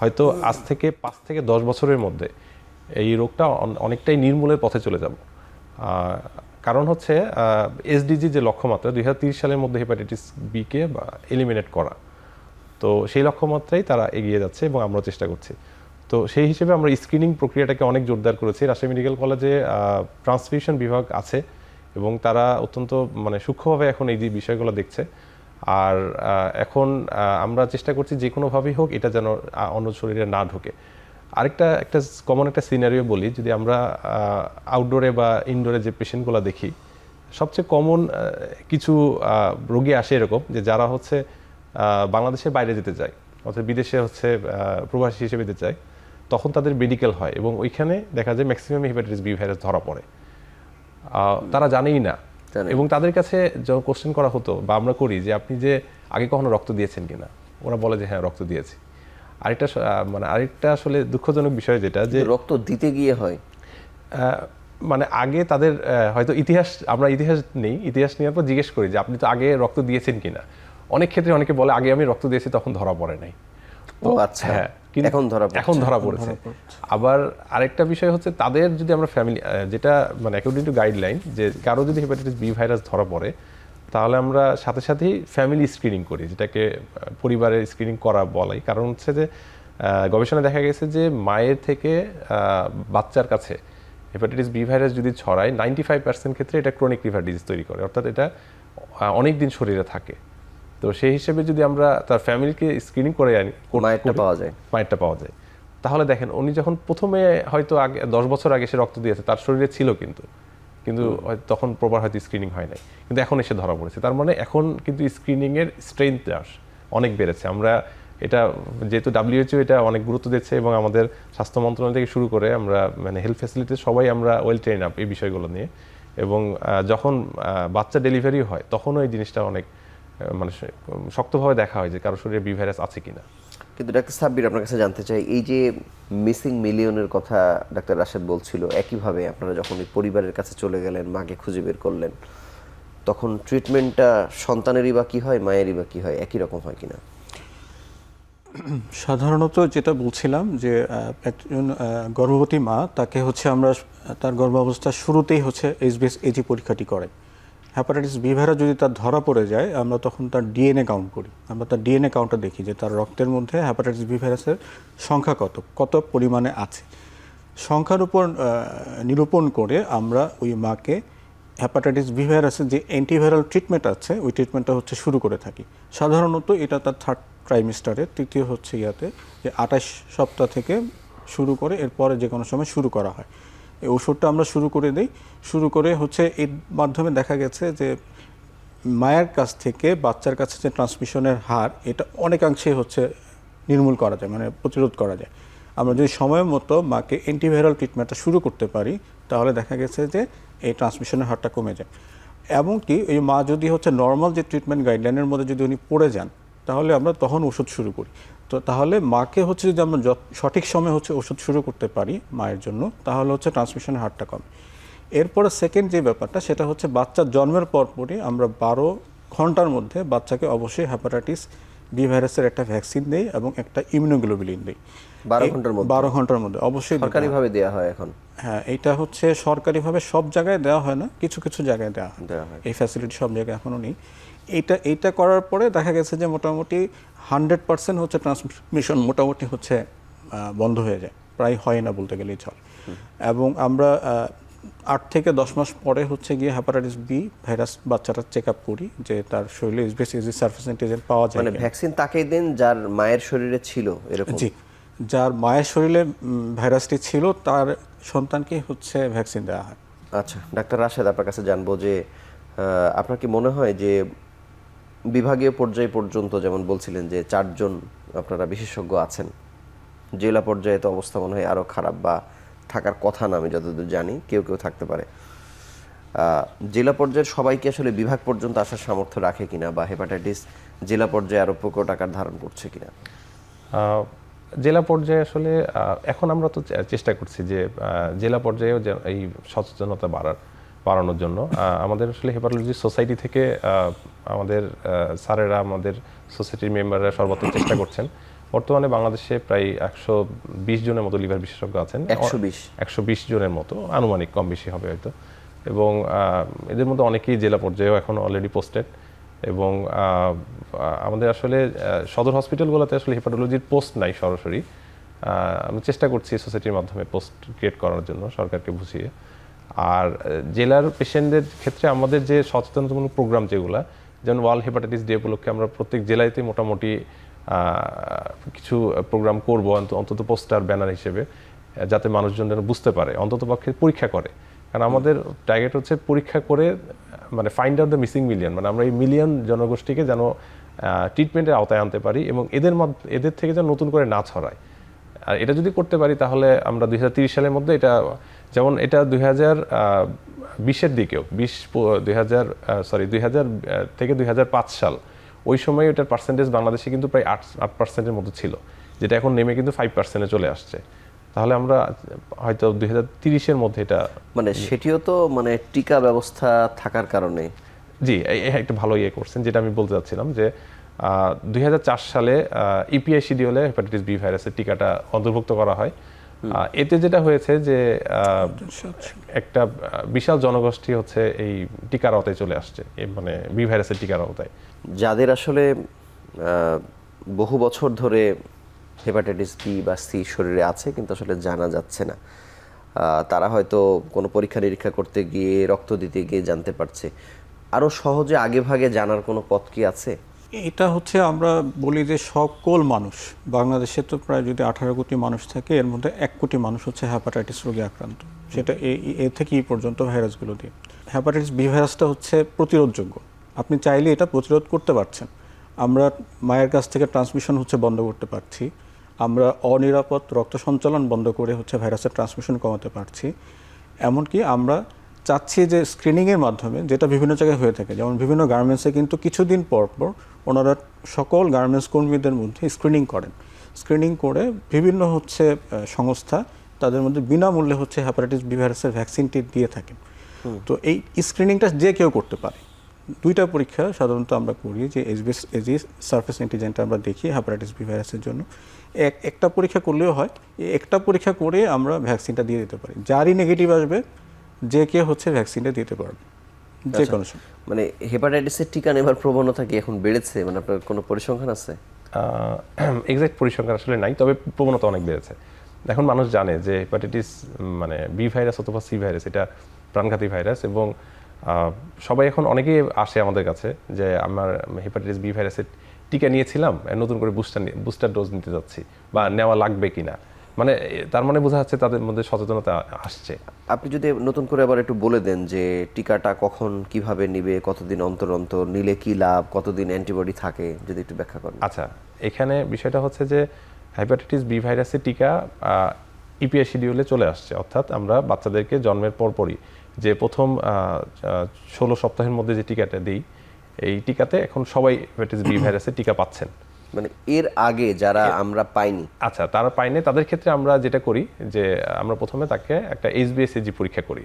হয়তো আজ থেকে 5 থেকে 10 বছরের মধ্যে এই রোগটা অনেকটাই নির্মূলের পথে চলে যাব। কারণ হচ্ছে SDG যে লক্ষ্যমাত্রা 2030 সালের মধ্যে হেপাটাইটিস বিকে এলিমিনেট করা, তো সেই লক্ষ্যমাত্রায় তারা এগিয়ে যাচ্ছে এবং আমরাও চেষ্টা করছি। তো সেই হিসেবে আমরা স্ক্রিনিং প্রক্রিয়াটাকে অনেক জোরদার করেছি। রাজশাহী মেডিকেল কলেজে ট্রান্সফিউশন বিভাগ আছে এবং তারা অত্যন্ত সূক্ষ্মভাবে এখন এই যে বিষয়গুলো দেখছে। আর এখন আমরা চেষ্টা করছি যে কোনোভাবেই হোক এটা যেন অন্য শরীরে না ঢোকে। একটা কমন একটা সিনারিও বলি, যদি আমরা আউটডোরে বা ইনডোরে যে পেশেন্টগুলো দেখি, সবচেয়ে কমন কিছু রোগী আসে এরকম যে যারা হচ্ছে বাংলাদেশের বাইরে যেতে চায়, অর্থাৎ বিদেশে হচ্ছে প্রবাসী হিসেবে যেতে চায়, তখন তাদের মেডিকেল হয় এবং ওইখানে দেখা যায় ম্যাক্সিমাম হেপাটাইটিস বি ভাইরাস ধরা পড়ে, তারা জানেই না। এবং তাদের কাছে যখন কোশ্চেন করা হতো বা আমরা করি যে আপনি যে আগে কখনো রক্ত দিয়েছেন কিনা, ওরা বলে যে হ্যাঁ রক্ত দিয়েছি। আরেকটা আসলে দুঃখজনক বিষয় যেটা, যে রক্ত দিতে গিয়ে হয় আগে তাদের হয়তো আমরা ইতিহাস নেই, ইতিহাস নেওয়ার পর জিজ্ঞেস করি যে আপনি তো আগে রক্ত দিয়েছেন কিনা। অনেক ক্ষেত্রে অনেকে বলে আগে আমি রক্ত দিয়েছি, তখন ধরা পড়ে নাই। ও আচ্ছা, হ্যাঁ, এখন ধরা পড়েছে। আবার আরেকটা বিষয় হচ্ছে তাদের যদি আমরা ফ্যামিলি, যেটা অ্যাকর্ডিং টু গাইডলাইন, যে কারো যদি হেপাটাইটিস বি ভাইরাস ধরা পড়ে, তাহলে আমরা সাথে সাথেই ফ্যামিলি স্ক্রিনিং করি, যেটাকে পরিবারের স্ক্রিনিং করা বলাই। কারণ হচ্ছে যে গবেষণায় দেখা গেছে যে মায়ের থেকে বাচ্চার কাছে হেপাটাইটিস বি ভাইরাস যদি ছড়ায়, 95% ক্ষেত্রে এটা ক্রনিক লিভার ডিজিজ তৈরি করে, অর্থাৎ এটা অনেক দিন শরীরে থাকে। তো সেই হিসেবে যদি আমরা তার ফ্যামিলিকে স্ক্রিনিং করে আনি, মায়েরটা পাওয়া যায়, তাহলে দেখেন উনি যখন প্রথমে হয়তো আগে 10 বছর আগে সে রক্ত দিয়েছে, তার শরীরে ছিল কিন্তু তখন প্রপার হয়তো স্ক্রিনিং হয় নাই, কিন্তু এখন এসে ধরা পড়েছে। তার মানে এখন কিন্তু স্ক্রিনিংয়ের স্ট্রেংথ অনেক বেড়েছে। আমরা এটা যেহেতু WHO এটা অনেক গুরুত্ব দিচ্ছে এবং আমাদের স্বাস্থ্য মন্ত্রণালয় থেকে শুরু করে আমরা হেলথ ফ্যাসিলিটি সবাই আমরা ওয়েল ট্রেন আপ এই বিষয়গুলো নিয়ে, এবং যখন বাচ্চা ডেলিভারি হয় তখনও এই জিনিসটা অনেক শক্তভাবে দেখা হয় যে কারো শরীরে বি ভাইরাস আছে কিনা। কিন্তু ডাক্তার সাব্বির, আপনার কাছে জানতে চাই, এই যে মিসিং মিলিয়নের কথা ডাক্তার রাশেদ বলছিল, একইভাবে আপনারা যখন ওই পরিবারের কাছে চলে গেলেন, মাকে খুঁজে বের করলেন, তখন ট্রিটমেন্টটা সন্তানেরই বা কী হয়, মায়েরই বা কী হয়, একই রকম হয় কিনা? সাধারণত যেটা বলছিলাম যে একজন গর্ভবতী মা, তাকে হচ্ছে আমরা তার গর্ভাবস্থার শুরুতেই হচ্ছে HbS-Ag পরীক্ষাটি করাই। হেপাটাইটিস বি ভাইরাস যদি তার ধরা পড়ে যায়, আমরা তখন তার ডিএনএ কাউন্ট করি। আমরা তার ডিএনএ কাউন্টটা দেখি যে তার রক্তের মধ্যে হেপাটাইটিস বি ভাইরাসের সংখ্যা কত পরিমাণে আছে। সংখ্যার উপর নিরূপণ করে আমরা ওই মাকে হেপাটাইটিস বি ভাইরাসের যে অ্যান্টিভাইরাল ট্রিটমেন্ট আছে, ওই ট্রিটমেন্টটা হচ্ছে শুরু করে থাকি। সাধারণত এটা তার 3rd ট্রাইমিস্টারে, তৃতীয় হচ্ছে যে 28 সপ্তাহ থেকে শুরু করে এরপরে যে কোনো সময় শুরু করা হয়। এই ওষুধটা আমরা শুরু করে হচ্ছে এর মাধ্যমে দেখা গেছে যে মায়ের কাছ থেকে বাচ্চার কাছে যে ট্রান্সমিশনের হার, এটা অনেকাংশে হচ্ছে নির্মূল করা যায়, প্রতিরোধ করা যায়। আমরা যদি সময় মতো মাকে অ্যান্টিভাইরাল ট্রিটমেন্টটা শুরু করতে পারি, তাহলে দেখা গেছে যে এই ট্রান্সমিশনের হারটা কমে যায়। এমনকি ওই মা যদি হচ্ছে নর্মাল যে ট্রিটমেন্ট গাইডলাইনের মধ্যে যদি উনি পড়ে যান, তাহলে আমরা তখন ওষুধ শুরু করি। তো তাহলে মাকে হচ্ছে যদি আমরা সঠিক সময়ে হচ্ছে ওষুধ শুরু করতে পারি মায়ের জন্য, তাহলে হচ্ছে ট্রান্সমিশনের হারটা কমে। এরপরে সেকেন্ড যে ব্যাপারটা, সেটা হচ্ছে বাচ্চার জন্মের পরপরই আমরা 12 ঘন্টার মধ্যে বাচ্চাকে অবশ্যই হেপাটাইটিস বি ভাইরাসের একটা ভ্যাকসিন দেই এবং একটা ইমিউনোগ্লোবুলিন দেই। 12 ঘন্টার মধ্যে অবশ্যই সরকারিভাবে দেওয়া হয় এখন। হ্যাঁ, এটা হচ্ছে সরকারিভাবে সব জায়গায় দেওয়া হয় না, কিছু কিছু জায়গায় দেওয়া হয়। এই ফ্যাসিলিটি সব জায়গায় এখনও নেই। এইটা করার পরে দেখা গেছে যে মোটামুটি 100% হচ্ছে ট্রান্সমিশন মোটামুটি হচ্ছে বন্ধ হয়ে যায়, প্রায় হয় না বলতে গেলেই চলে। এবং আমরা 8 থেকে 10 মাস পরে হচ্ছে গিয়ে হেপাটাইটিস বি ভাইরাস বাচ্চাটা চেক আপ করি যে তার শরীরে HbS-Ag সারফেস অ্যান্টিজেন পাওয়া যায়। ভ্যাকসিন তাকেই দেন যার মায়ের শরীরে ছিল এরকম? জি, যার মায়ের শরীরে ভাইরাসটি ছিল তার সন্তানকে হচ্ছে ভ্যাকসিন দেওয়া হয়। আচ্ছা, ডাক্তার রাশেদ, আপনার কাছে জানবো যে আপনার কি মনে হয় যে বিভাগীয় পর্যায় পর্যন্ত, যেমন বলছিলেন যে 4 জন আপনারা বিশেষজ্ঞ আছেন, জেলা পর্যায়ে তো অবস্থা মনে হয় আরও খারাপ বা থাকার কথা না, আমি যতদূর জানি কেউ কেউ থাকতে পারে। জেলা পর্যায়ের সবাইকে আসলে বিভাগ পর্যন্ত আসার সামর্থ্য রাখে কিনা, বা হেপাটাইটিস জেলা পর্যায়ে আরও প্রকট আকার ধারণ করছে কিনা? জেলা পর্যায়ে আসলে এখন আমরা তো চেষ্টা করছি যে জেলা পর্যায়েও এই সচেতনতা বাড়ানোর জন্য আমাদের আসলে হেপাটোলজি সোসাইটি থেকে আমাদের স্যারেরা, আমাদের সোসাইটির মেম্বাররা সর্বোচ্চ চেষ্টা করছেন। বর্তমানে বাংলাদেশে প্রায় 120 জনের মতো লিভার বিশেষজ্ঞ আছেন। 120 জনের মতো, আনুমানিক, কম বেশি হবে হয়তো। এবং এদের মধ্যে অনেকেই জেলা পর্যায়েও এখন অলরেডি পোস্টেড। এবং আমাদের আসলে সদর হসপিটালগুলোতে আসলে হেপাটোলজির পোস্ট নাই সরাসরি। আমি চেষ্টা করছি সোসাইটির মাধ্যমে পোস্ট ক্রিয়েট করার জন্য সরকারকে বুঝিয়ে। আর জেলার পেশেন্টদের ক্ষেত্রে আমাদের যে সচেতনতামূলক প্রোগ্রাম যেগুলো, যেমন ওয়ার্ল্ড হেপাটাইটিস ডে উপলক্ষে আমরা প্রত্যেক জেলাতেই মোটামুটি কিছু প্রোগ্রাম করব, অন্তত পোস্টার, ব্যানার হিসেবে, যাতে মানুষজন যেন বুঝতে পারে, অন্তত পক্ষে পরীক্ষা করে। কারণ আমাদের টার্গেট হচ্ছে পরীক্ষা করে, মানে find out the missing million, মানে আমরা এই মিলিয়ন জনগোষ্ঠীকে যেন ট্রিটমেন্টের আওতায় আনতে পারি এবং এদের থেকে যেন নতুন করে না ছড়ায়। আর এটা যদি করতে পারি তাহলে আমরা 2030 সালের মধ্যে এটা, যেমন এটা 2020-এর দিকেও 2000 থেকে 2005 সাল, ওই সময় এটার পার্সেন্টেজ বাংলাদেশে কিন্তু প্রায় 8% মতো ছিল, যেটা এখন নেমে কিন্তু 5% চলে আসছে। তাহলে আমরা হয়তো 2030-এর মধ্যে এটা, মানে সেটিও তো মানে টিকা ব্যবস্থা থাকার কারণে। জি, একটা ভালো ইয়ে করছেন, যেটা আমি বলতে চাচ্ছিলাম যে 2004 সালে ইপিআই শিডিউলে হেপাটাইটিস বি ভাইরাসের টিকাটা অন্তর্ভুক্ত করা হয়। এতে যেটা হয়েছে যে একটা বিশাল জনগোষ্ঠী হচ্ছে এই টিকার আওতায় চলে আসছে, মানে বি ভাইরাসের টিকার আওতায়। যাদের আসলে বহু বছর ধরে হেপাটাইটিস বি বা সি শরীরে আছে কিন্তু আসলে জানা যাচ্ছে না, তারা হয়তো কোনো পরীক্ষা নিরীক্ষা করতে গিয়ে, রক্ত দিতে গিয়ে জানতে পারছে। আরও সহজে আগে ভাগে জানার কোনো পথ কি আছে? এটা হচ্ছে আমরা বলি যে সকল মানুষ, বাংলাদেশে তো প্রায় যদি 18 কোটি মানুষ থাকে, এর মধ্যে 1 কোটি মানুষ হচ্ছে হ্যাপাটাইটিস রোগে আক্রান্ত, সেটা এ থেকে এই পর্যন্ত ভাইরাসগুলো দিয়ে। হ্যাপাটাইটিস বি ভাইরাসটা হচ্ছে প্রতিরোধযোগ্য, আপনি চাইলে এটা প্রতিরোধ করতে পারছেন। আমরা মায়ের কাছ থেকে ট্রান্সমিশন হচ্ছে বন্ধ করতে পারছি, আমরা অনিরাপদ রক্ত সঞ্চালন বন্ধ করে হচ্ছে ভাইরাসের ট্রান্সমিশন কমাতে পারছি। এমনকি আমরা চাচ্ছি যে স্ক্রিনিংয়ের মাধ্যমে, যেটা বিভিন্ন জায়গায় হয়ে থাকে, যেমন বিভিন্ন গার্মেন্টসে কিন্তু কিছুদিন পর পর ওনারা সকল গার্মেন্টস কর্মীদের মধ্যে স্ক্রিনিং করেন। স্ক্রিনিং করে বিভিন্ন হচ্ছে সংস্থা তাদের মধ্যে বিনামূল্যে হচ্ছে হ্যাপাটাইটিস বি ভাইরাসের ভ্যাকসিনটি দিয়ে থাকেন। তো এই স্ক্রিনিংটা যে কেউ করতে পারে। 2টা পরীক্ষা সাধারণত আমরা করি, যে এজি সারফেস অ্যান্টিজেনটা আমরা দেখি হ্যাপাটাইটিস বি ভাইরাসের জন্য। একটা পরীক্ষা করলেও হয়, একটা পরীক্ষা করে আমরা ভ্যাকসিনটা দিয়ে দিতে পারি। যারই নেগেটিভ আসবে যে কেউ হচ্ছে ভ্যাকসিনটা দিতে পারবে যে কোনো সময়। মানে হেপাটাইটিসের টিকা নেবার প্রবণতা কি এখন বেড়েছে? মানে আপনার কোনো পরিসংখ্যান আছে? এক্সাক্ট পরিসংখ্যান আসলে নাই, তবে প্রবণতা অনেক বেড়েছে। এখন মানুষ জানে যে হেপাটাইটিস মানে বি ভাইরাস অথবা সি ভাইরাস এটা প্রাণঘাতী ভাইরাস, এবং সবাই এখন অনেকেই আসে আমাদের কাছে যে আমার হেপাটাইটিস বি ভাইরাসের টিকা নিয়েছিলাম, নতুন করে বুস্টার ডোজ নিতে যাচ্ছি, বা নেওয়া লাগবে কিনা। মানে তার মানে বোঝা যাচ্ছে তাদের মধ্যে সচেতনতা আসছে। আপনি যদি নতুন করে আবার একটু বলে দেন যে টিকাটা কখন কিভাবে নিবে, কতদিন অন্তর অন্তর নিলে কি লাভ, কতদিন অ্যান্টিবডি থাকে, যদি একটু ব্যাখ্যা করেন। আচ্ছা, এখানে বিষয়টা হচ্ছে যে হেপাটাইটিস বি ভাইরাসের টিকা ইপিআই শিডিউলে চলে আসছে, অর্থাৎ আমরা বাচ্চাদেরকে জন্মের পরপরই যে প্রথম 16 সপ্তাহের মধ্যে যে টিকাটা দিই, এই টিকাতে এখন সবাই হেপাটাইটিস বি ভাইরাসের টিকা পাচ্ছেন। মানে এর আগে যারা আমরা পাইনি, আচ্ছা, তারা পায়নি, তাদের ক্ষেত্রে আমরা যেটা করি যে আমরা প্রথমে তাকে একটা এইচবিএসএজি পরীক্ষা করি।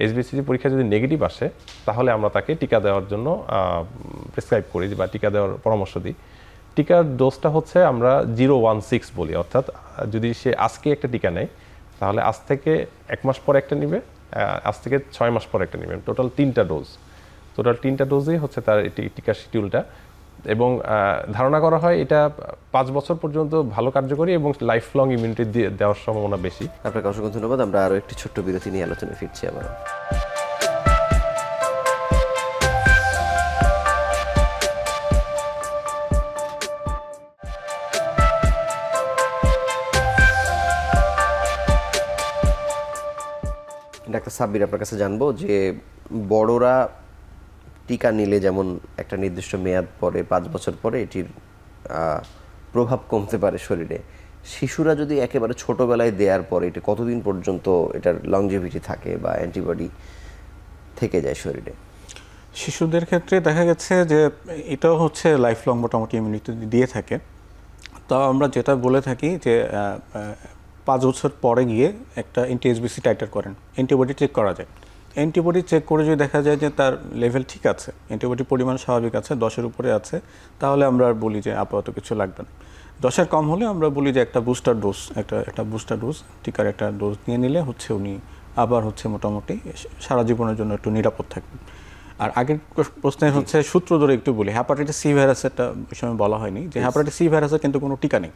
এইচবিএসএজি পরীক্ষা যদি নেগেটিভ আসে তাহলে আমরা তাকে টিকা দেওয়ার জন্য প্রেসক্রাইব করি বা টিকা দেওয়ার পরামর্শ দিই। টিকার ডোজটা হচ্ছে আমরা 016 বলি, অর্থাৎ যদি সে আজকে একটা টিকা নেয় তাহলে আজ থেকে 1 মাস পর একটা নিবে, আজ থেকে 6 মাস পর একটা নিবে, টোটাল 3টা ডোজ। টোটাল 3টা ডোজই হচ্ছে তার টিকার শিডিউলটা। এবং ধারণা করা হয় এটা 5 বছর পর্যন্ত ভালো কার্যকরী এবং লাইফ লং ইমিউনিটি দেওয়ার সম্ভাবনা বেশি। আপনাকে অসংখ্য ধন্যবাদ। আমরা আরও একটি ছোট্ট বিরতি নিয়ে আলোচনায় ফিরছি আবার। ডাক্তার সাব্বির, আপনার কাছে জানবো যে বড়রা টিকা নিলে যেমন একটা নির্দিষ্ট মেয়াদ পরে 5 বছর পরে এটির প্রভাব কমতে পারে শরীরে, শিশুরা যদি একেবারে ছোটবেলায় দেওয়ার পরে এটা কতদিন পর্যন্ত এটার লংজিভিটি থাকে বা অ্যান্টিবডি থেকে যায় শরীরে? শিশুদের ক্ষেত্রে দেখা গেছে যে এটাও হচ্ছে লাইফ লং মোটামুটি ইমিউনিটি দিয়ে থাকে। তাও আমরা যেটা বলে থাকি যে 5 বছর পরে গিয়ে একটা এনটিএসবিসি টাইটার করেন, অ্যান্টিবডি চেক করা যায়। অ্যান্টিবডি চেক করে যদি দেখা যায় যে তার লেভেল ঠিক আছে, অ্যান্টিবডি পরিমাণ স্বাভাবিক আছে, 10-এর উপরে আছে, তাহলে আমরা আর বলি যে আপাতত কিছু লাগবে না। 10-এর কম হলে আমরা বলি যে একটা বুস্টার ডোজ, একটা বুস্টার ডোজ, টিকার একটা ডোজ নিয়ে নিলে হচ্ছে উনি আবার হচ্ছে মোটামুটি সারা জীবনের জন্য একটু নিরাপদ থাকবেন। আর আগের প্রশ্নের হচ্ছে সূত্র ধরে একটু বলি, হ্যাপাটাইটিস সি ভাইরাসেরটা বিষয়ে বলা হয়নি যে হ্যাপাটাইটিস সি ভাইরাসের কিন্তু কোনো টিকা নেই।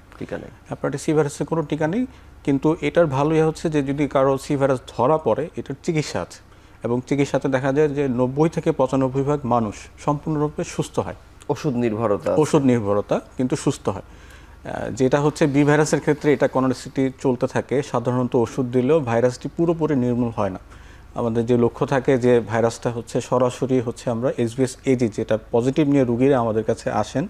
হ্যাপাটাইটিস সি ভাইরাসের কোনো টিকা নেই, কিন্তু এটার ভালোই হচ্ছে যে যদি কারো সি ভাইরাস ধরা পড়ে এটার চিকিৎসা আছে, এবং চিকিৎসাতে দেখা যায় যে 90-95% মানুষ সম্পূর্ণরূপে সুস্থ হয়। ওষুধ নির্ভরতা কিন্তু সুস্থ হয়। যেটা হচ্ছে বি ভাইরাসের ক্ষেত্রে এটা কনোনিসিটি চলতে থাকে, সাধারণত ওষুধ দিলেও ভাইরাসটি পুরোপুরি নির্মূল হয় না। আমাদের যে লক্ষ্য থাকে যে ভাইরাসটা হচ্ছে সরাসরি হচ্ছে আমরা HBsAg, যেটা পজিটিভ নিয়ে রুগীরা আমাদের কাছে আসেন,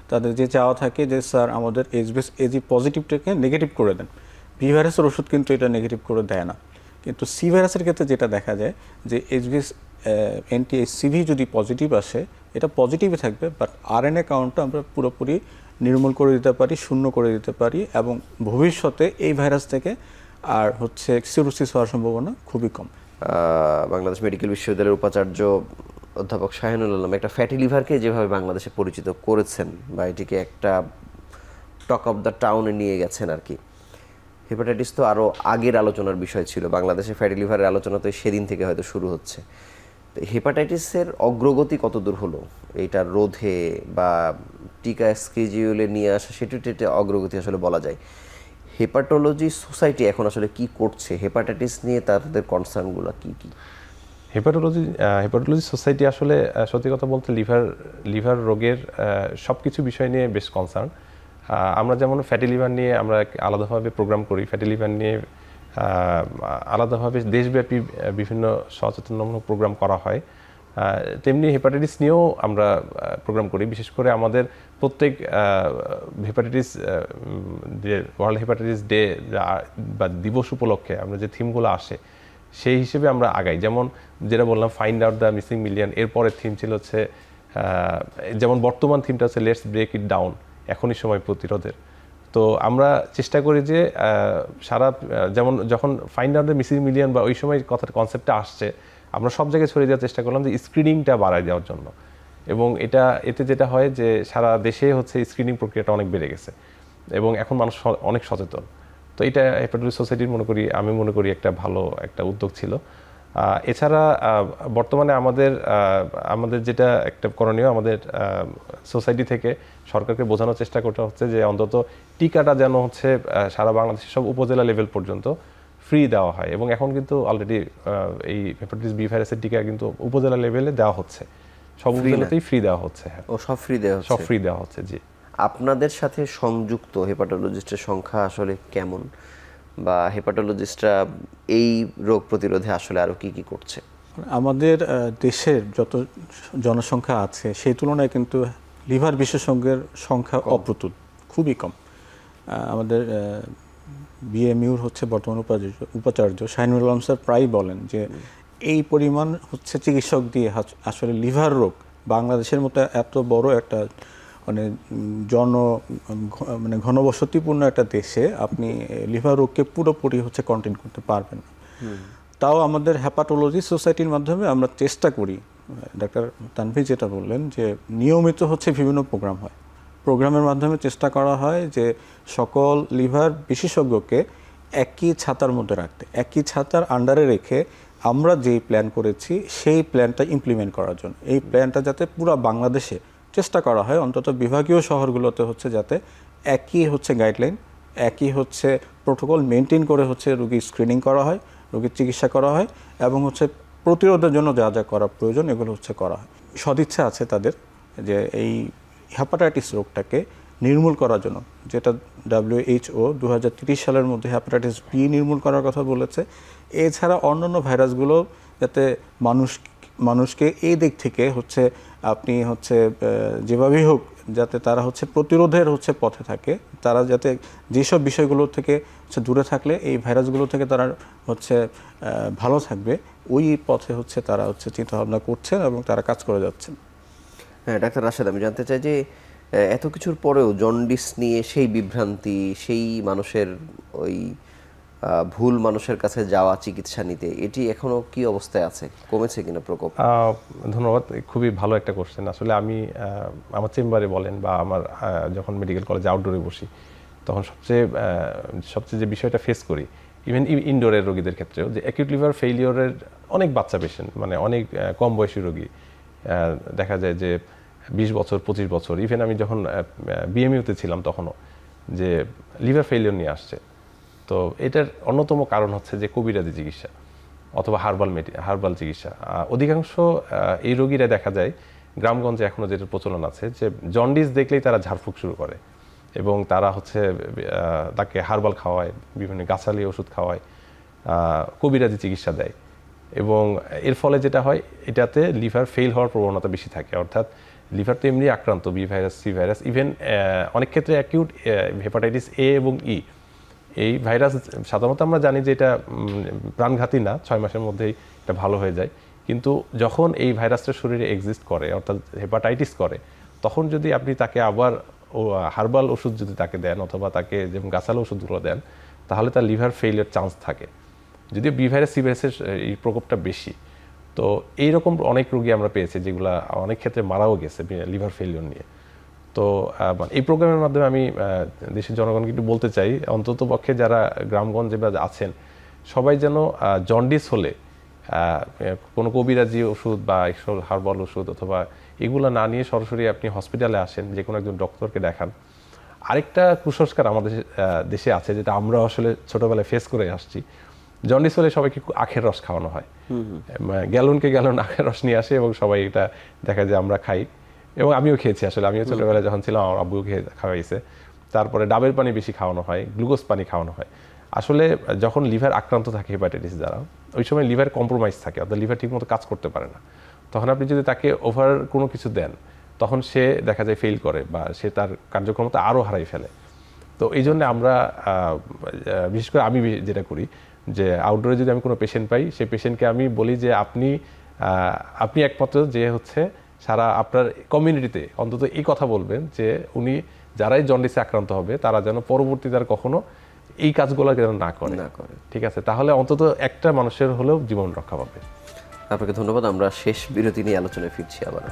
তাদের যে চাওয়া থাকে যে স্যার আমাদের HBsAg পজিটিভটাকে নেগেটিভ করে দেন। বি ভাইরাসের ওষুধ কিন্তু এটা নেগেটিভ করে দেয় না। কিন্তু সি ভাইরাসের ক্ষেত্রে যেটা দেখা যায় যে HBs-anti-HCV যদি পজিটিভ আসে, এটা পজিটিভই থাকবে, বাট RNA কাউন্টটা আমরা পুরোপুরি নির্মূল করে দিতে পারি, শূন্য করে দিতে পারি, এবং ভবিষ্যতে এই ভাইরাস থেকে আর হচ্ছে সিরোসিস হওয়ার সম্ভাবনা খুবই কম। বাংলাদেশ মেডিকেল বিশ্ববিদ্যালয়ের উপাচার্য অধ্যাপক শাহিনুল আলম একটা ফ্যাটি লিভারকে যেভাবে বাংলাদেশে পরিচিত করেছেন বা এটিকে একটা টক অফ দ্য টাউনে নিয়ে গেছেন আর কি। হেপাটাইটিস তো আরও আগের আলোচনার বিষয় ছিল, বাংলাদেশে ফ্যাটি লিভারের আলোচনা তো সেদিন থেকে হয়তো শুরু হচ্ছে। তো হেপাটাইটিসের অগ্রগতি কত দূর হলো এইটার রোধে বা টিকা স্কেজিউলে নিয়ে আসা, সেটা অগ্রগতি আসলে বলা যায়? হেপাটোলজি সোসাইটি এখন আসলে কি করছে হেপাটাইটিস নিয়ে, তাদের কনসার্নগুলো কি কি? হেপাটোলজি সোসাইটি আসলে সত্যি কথা বলতে লিভার রোগের সব কিছু বিষয় নিয়ে বেশ কনসার্ন। আমরা যেমন ফ্যাটি লিভার নিয়ে আমরা আলাদাভাবে প্রোগ্রাম করি, ফ্যাটি লিভার নিয়ে আলাদাভাবে দেশব্যাপী বিভিন্ন সচেতনমূলক প্রোগ্রাম করা হয়, তেমনি হেপাটাইটিস নিয়েও আমরা প্রোগ্রাম করি। বিশেষ করে আমাদের প্রত্যেক হেপাটাইটিস যে ওয়ার্ল্ড হেপাটাইটিস ডে বা দিবস উপলক্ষে আমরা যে থিমগুলো আসে সেই হিসেবে আমরা আগাই। যেমন যেটা বললাম find out the missing million, এরপরের থিম ছিল হচ্ছে যেমন বর্তমান থিমটা হচ্ছে লেটস ব্রেক ইট ডাউন, এখনই সময় প্রতিরোধের। তো আমরা চেষ্টা করি যে যেমন যখন find out the missing million বা ওই সময় কনসেপ্টটা আসছে, আমরা সব জায়গায় ছড়িয়ে দেওয়ার চেষ্টা করলাম যে স্ক্রিনিংটা বাড়ায় দেওয়ার জন্য, এবং এতে যেটা হয় যে সারা দেশে হচ্ছে স্ক্রিনিং প্রক্রিয়াটা অনেক বেড়ে গেছে এবং এখন মানুষ অনেক সচেতন। তো এটা হেপাটোলজি সোসাইটির আমি মনে করি একটা ভালো একটা উদ্যোগ ছিল। এছাড়া বর্তমানে আমাদের যেটা একটা করণীয়, আমাদের সোসাইটি থেকে সরকারকে বোঝানোর চেষ্টা করতে হচ্ছে যে অন্তত টিকাটা যেন হচ্ছে সারা বাংলাদেশের সব উপজেলা লেভেল পর্যন্ত ফ্রি দেওয়া হয়, এবং এখন কিন্তু অলরেডি এই হেপাটাইটিস বি ভাইরাসের টিকা কিন্তু উপজেলা লেভেলে দেওয়া হচ্ছে, সব উপজেলাতেই ফ্রি দেওয়া হচ্ছে। হ্যাঁ, সব ফ্রি দেওয়া হচ্ছে। জি। আপনাদের সাথে সংযুক্ত হেপাটোলজিস্টের সংখ্যা আসলে কেমন, বা হেপাটোলজিস্টরা এই রোগ প্রতিরোধে আসলে আরো কি কি করছে? আমাদের দেশের যত জনসংখ্যা আছে সেই তুলনায় কিন্তু লিভার বিশেষজ্ঞের সংখ্যা অপ্রতুল, খুবই কম। আমাদের বিএমইউর হচ্ছে বর্তমান উপাচার্য শাহিনুল আলম স্যার প্রায় বলেন যে এই পরিমাণ হচ্ছে চিকিৎসক দিয়ে আসলে লিভার রোগ বাংলাদেশের মতো এত বড় একটা ঘনবসতিপূর্ণ একটা দেশে আপনি লিভার রোগকে পুরোপুরি হচ্ছে কন্টেইন করতে পারবেন না। তাও আমাদের হেপাটোলজি সোসাইটির মাধ্যমে আমরা চেষ্টা করি, ডাক্তার তানভীর যেটা বললেন যে নিয়মিত হচ্ছে বিভিন্ন প্রোগ্রাম হয়, প্রোগ্রামের মাধ্যমে চেষ্টা করা হয় যে সকল লিভার বিশেষজ্ঞকে একই ছাতার মধ্যে রাখতে, একই ছাতার আন্ডারে রেখে আমরা যেই প্ল্যান করেছি সেই প্ল্যানটা ইমপ্লিমেন্ট করার জন্য। এই প্ল্যানটা যাতে পুরো বাংলাদেশে চেষ্টা করা হয়, অন্তত বিভাগীয় শহরগুলোতে হচ্ছে যাতে একই হচ্ছে গাইডলাইন, একই হচ্ছে প্রোটোকল মেনটেন করে হচ্ছে রোগী স্ক্রিনিং করা হয়, রোগীর চিকিৎসা করা হয়, এবং হচ্ছে প্রতিরোধের জন্য যা যা করা প্রয়োজন এগুলো হচ্ছে করা হয়। সদিচ্ছা আছে তাদের যে এই হেপাটাইটিস রোগটাকে নির্মূল করার জন্য, যেটা WHO 2030 সালের মধ্যে হ্যাপাটাইটিস বি নির্মূল করার কথা বলেছে। এছাড়া অন্যান্য ভাইরাসগুলো যাতে মানুষকে এই দিক থেকে হচ্ছে আপনি হচ্ছে যেভাবেই হোক যাতে তারা হচ্ছে প্রতিরোধের হচ্ছে পথে থাকে, তারা যাতে যেসব বিষয়গুলো থেকে হচ্ছে দূরে থাকলে এই ভাইরাসগুলো থেকে তারা হচ্ছে ভালো থাকবে, ওই পথে হচ্ছে তারা হচ্ছে চিন্তাভাবনা করছেন এবং তারা কাজ করে যাচ্ছেন। হ্যাঁ ডাক্তার রাশেদ, আমি জানতে চাই যে এত কিছুর পরেও জন্ডিস নিয়ে সেই বিভ্রান্তি, সেই মানুষের ওই ভুল মানুষের কাছে যাওয়া চিকিৎসা নিতে, এটি এখনো কি অবস্থায় আছে, কমেছে কিনা প্রকোপ? ধন্যবাদ, খুবই ভালো একটা কোশ্চেন। আসলে আমি আমার চেম্বারে বলেন বা আমার যখন মেডিকেল কলেজে আউটডোরে বসি, তখন সবচেয়ে যে বিষয়টা ফেস করি, ইভেন ইনডোরের রোগীদের ক্ষেত্রেও, যে অ্যাকিউট লিভার ফেইলিওরের অনেক বাচ্চা পেশেন্ট, মানে অনেক কম বয়সী রোগী, দেখা যায় যে 20 বছর 25 বছর, ইভেন আমি যখন বিএমইউতে ছিলাম তখনও, যে লিভার ফেইলিওর নিয়ে আসছে। তো এটার অন্যতম কারণ হচ্ছে যে কবিরাজি চিকিৎসা অথবা হার্বাল চিকিৎসা। অধিকাংশ এই রোগীরা দেখা যায় গ্রামগঞ্জে এখনও যেটা প্রচলন আছে, যে জন্ডিস দেখলেই তারা ঝাড়ফুঁক শুরু করে এবং তারা হচ্ছে তাকে হার্বাল খাওয়ায়, বিভিন্ন গাছালি ওষুধ খাওয়ায়, কবিরাজি চিকিৎসা দেয়। এবং এর ফলে যেটা হয়, এটাতে লিভার ফেল হওয়ার প্রবণতা বেশি থাকে। অর্থাৎ লিভার তো এমনি আক্রান্ত, B virus, C virus, even অনেক ক্ষেত্রে অ্যাকিউট হেপাটাইটিস এ এবং ই, এই ভাইরাস সাধারণত আমরা জানি যে এটা প্রাণঘাতী না, 6 মাসের মধ্যেই এটা ভালো হয়ে যায়। কিন্তু যখন এই ভাইরাসটা শরীরে এক্সিস্ট করে, অর্থাৎ হেপাটাইটিস করে, তখন যদি আপনি তাকে আবার হার্বাল ওষুধ যদি তাকে দেন অথবা তাকে যেমন গাছালো ওষুধগুলো দেন, তাহলে তার লিভার ফেইলের চান্স থাকে। যদিও বি ভাইরাস, সি ভাইরাসের এই প্রকোপটা বেশি। তো এইরকম অনেক রোগী আমরা পেয়েছি যেগুলো অনেক ক্ষেত্রে মারাও গেছে লিভার ফেইলিওর নিয়ে। তো এই প্রোগ্রামের মাধ্যমে আমি দেশের জনগণকে একটু বলতে চাই, অন্তত পক্ষে যারা গ্রামগঞ্জে বা আছেন, সবাই যেন জন্ডিস হলে কোনো কবিরাজি ওষুধ বা হার্বাল ওষুধ অথবা এগুলো না নিয়ে সরাসরি আপনি হসপিটালে আসেন, যে কোনো একজন ডক্টরকে দেখান। আরেকটা কুসংস্কার আমাদের দেশে আছে, যেটা আমরা আসলে ছোটবেলায় ফেস করে আসছি। জন্ডিস হলে সবাইকে আখের রস খাওয়ানো হয়, গ্যালনকে গ্যালন আখের রস নিয়ে আসে এবং সবাই এটা দেখা যায় আমরা খাই, এবং আমিও খেয়েছি। আসলে আমিও ছোটবেলায় যখন ছিলাম আমার আব্বুও খাওয়াইছে। তারপরে ডাবের পানি বেশি খাওয়ানো হয়, গ্লুকোজ পানি খাওয়ানো হয়। আসলে যখন লিভার আক্রান্ত থাকে হেপাটাইটিস দ্বারা, ওই সময় লিভার কম্প্রোমাইজ থাকে, অর্থাৎ লিভার ঠিকমতো কাজ করতে পারে না। তখন আপনি যদি তাকে ওভার কোনো কিছু দেন, তখন সে দেখা যায় ফেল করে বা সে তার কার্যক্ষমতা আরও হারাই ফেলে। তো এই জন্য আমরা বিশেষ করে আমি যেটা করি, যে আউটডোরে যদি আমি কোনো পেশেন্ট পাই, সেই পেশেন্টকে আমি বলি যে আপনি একমাত্র যে হচ্ছে সারা আপনার কমিউনিটিতে অন্তত এই কথা বলবেন যে উনি যারাই জন্ডিসে আক্রান্ত হবে তারা যেন পরবর্তীতে আর কখনো এই কাজগুলো যেন না করে। ঠিক আছে, তাহলে অন্তত একটা মানুষের হলেও জীবন রক্ষা পাবে। আপনাকে ধন্যবাদ। আমরা শেষ বিরতি নিয়ে আলোচনায় ফিরছি আবার।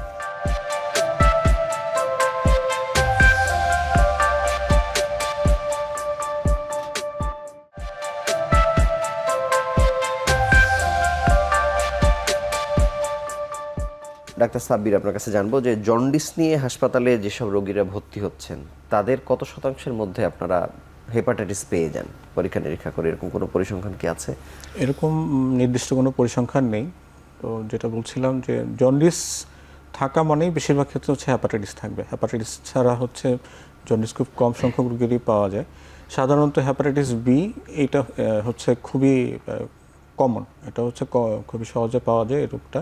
ডাক্তার সাব্বির, আপনার কাছে জানবো যে জন্ডিস নিয়ে হাসপাতালে যেসব রোগীরা ভর্তি হচ্ছেন, তাদের কত শতাংশের মধ্যে আপনারা হেপাটাইটিস পেয়ে যান পরীক্ষা নিরীক্ষা করে? এরকম কোনো পরিসংখ্যান কি আছে? এরকম নির্দিষ্ট কোনো পরিসংখ্যান নেই। তো যেটা বলছিলাম যে জন্ডিস থাকা মানেই বেশিরভাগ ক্ষেত্রে হচ্ছে হ্যাপাটাইটিস থাকবে। হ্যাপাটাইটিস ছাড়া হচ্ছে জন্ডিস খুব কম সংখ্যক রোগীরই পাওয়া যায়। সাধারণত হ্যাপাটাইটিস বি এটা হচ্ছে খুবই কমন, এটা হচ্ছে খুবই সহজে পাওয়া যায় এই রোগটা।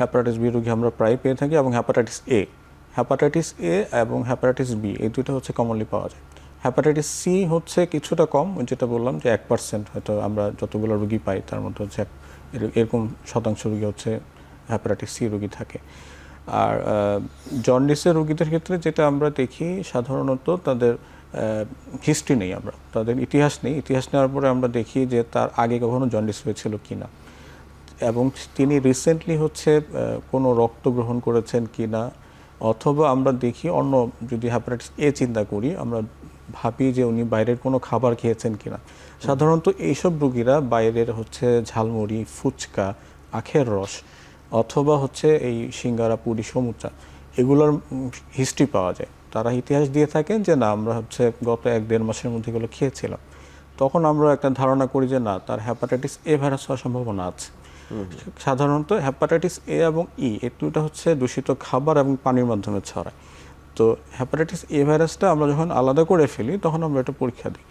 হ্যাপাটাইটিস বি রোগী আমরা প্রায় পেয়ে থাকি, এবং হ্যাপাটাইটিস এ এবং হ্যাপাটাইটিস বি এই দুটো হচ্ছে কমনলি পাওয়া যায়। হ্যাপাটাইটিস সি হচ্ছে কিছুটা কম, যেটা বললাম যে 1% হয়তো আমরা যতগুলো রোগী পাই তার মধ্যে হচ্ছে এরকম শতাংশ রোগী হচ্ছে হ্যাপাটাইটিস সি রোগী থাকে। আর জন্ডিসের রোগীদের ক্ষেত্রে যেটা আমরা দেখি, সাধারণত তাদের হিস্ট্রি নেই, তাদের ইতিহাস নেই। ইতিহাস নেওয়ার পরে আমরা দেখি যে তার আগে কখনো জন্ডিস হয়েছিল কিনা, এবং তিনি রিসেন্টলি হচ্ছে কোনো রক্ত গ্রহণ করেছেন কিনা, অথবা আমরা দেখি অন্য যদি হ্যাপাটাইটিস এ চিন্তা করি, আমরা ভাবি যে উনি বাইরের কোনো খাবার খেয়েছেন কিনা। সাধারণত এইসব রোগীরা বাইরের হচ্ছে ঝালমুড়ি, ফুচকা, আখের রস অথবা হচ্ছে এই সিঙ্গারা, পুরি, সমুচা এগুলোর হিস্ট্রি পাওয়া যায়। তারা ইতিহাস দিয়ে থাকেন যে না, আমরা হচ্ছে গত 1-1.5 মাসের মধ্যে এগুলো খেয়েছিলাম। তখন আমরা একটা ধারণা করি যে না, তার হ্যাপাটাইটিস এ ভাইরাস হওয়ার সম্ভাবনা আছে। সাধারণত হ্যাপাটাইটিস এ এবং ই এই দুটো হচ্ছে দূষিত খাবার এবং পানির মাধ্যমে ছড়ায়। তো হ্যাপাটাইটিস এ ভাইরাসটা আমরা যখন আলাদা করে ফেলি তখন আমরা এটা পরীক্ষা দিই।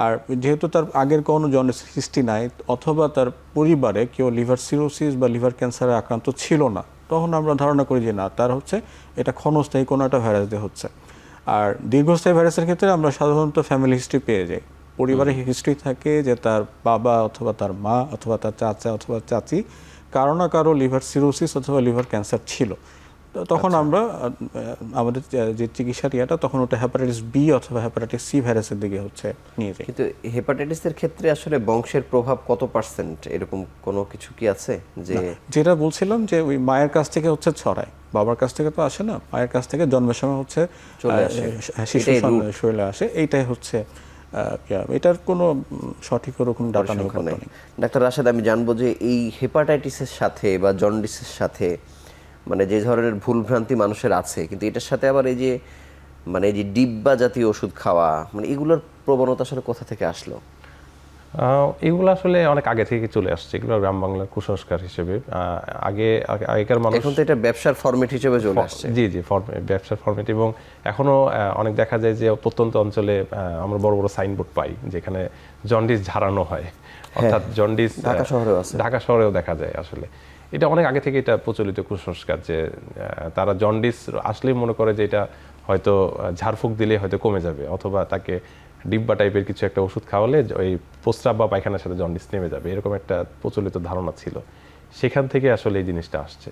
আর যেহেতু তার আগের কোনো জন্ডিস হিস্ট্রি নাই অথবা তার পরিবারে কেউ লিভার সিরোসিস বা লিভার ক্যান্সারে আক্রান্ত ছিল না, তখন আমরা ধারণা করি যে না, তার হচ্ছে এটা ক্ষণস্থায়ী কোনো একটা ভাইরাস দিয়ে হচ্ছে। আর দীর্ঘস্থায়ী ভাইরাসের ক্ষেত্রে আমরা সাধারণত ফ্যামিলি হিস্ট্রি পেয়ে যাই। পরিবারে হিস্ট্রি থাকে যে তার বাবা অথবা তার মা অথবা তার চাচা অথবা চাচি কারো না কারো লিভার সিরোসিস অথবা লিভার ক্যান্সার ছিল। তো তখন আমরা আমাদের যে চিকিৎসার ইয়েটা তখন ওটা হ্যাপাটাইটিস বি অথবা হ্যাপাটাইটিস সি ভাইরাসের দিকে হচ্ছে নিয়ে যাই। কিন্তু হেপাটাইটিসের ক্ষেত্রে আসলে বংশের প্রভাব কত পার্সেন্ট, এরকম কোনো কিছু কি আছে? যে যেটা বলছিলাম যে ওই মায়ের কাছ থেকে হচ্ছে ছড়ায়, বাবার কাছ থেকে তো আসে না, মায়ের কাছ থেকে জন্মের সময় হচ্ছে চলে আসে, শিশু শরীরে আসে, এইটাই হচ্ছে এটার কোনো সঠিক ওরকম ডাটা নেই। ডাক্তার রাশেদ, আমি জানবো যে এই হেপাটাইটিসের সাথে বা জন্ডিসের সাথে মানে যে ধরনের ভুলভ্রান্তি মানুষের আছে, কিন্তু এটার সাথে আবার এই যে মানে এই যে ডিব্বা জাতীয় ওষুধ খাওয়া, মানে এগুলোর প্রবণতা আসলে কোথা থেকে আসলো? এগুলো আসলে অনেক আগে থেকে চলে আসছে, এগুলো গ্রাম বাংলার কুসংস্কার হিসেবে। আগেকার মানুষ, এখন তো এটা ব্যবসার ফরম্যাট হিসেবে চলে আসছে। জি, ব্যবসার ফরম্যাট। এবং এখনো অনেক দেখা যায় যে প্রত্যন্ত অঞ্চলে আমরা বড় বড় সাইনবোর্ড পাই যেখানে জন্ডিস ঝাড়ানো হয়, অর্থাৎ জন্ডিস ঢাকা শহরেও দেখা যায়। আসলে এটা অনেক আগে থেকে এটা প্রচলিত কুসংস্কার যে তারা জন্ডিস আসলেই মনে করে যে এটা হয়তো ঝাড়ফুঁক দিলে হয়তো কমে যাবে, অথবা তাকে ডিব্বা টাইপের কিছু একটা ওষুধ খাওয়ালে ওই প্রস্রাব বা পায়খানার সাথে জন্ডিস নেমে যাবে, এরকম একটা প্রচলিত ধারণা ছিল। সেখান থেকে আসলে এই জিনিসটা আসছে।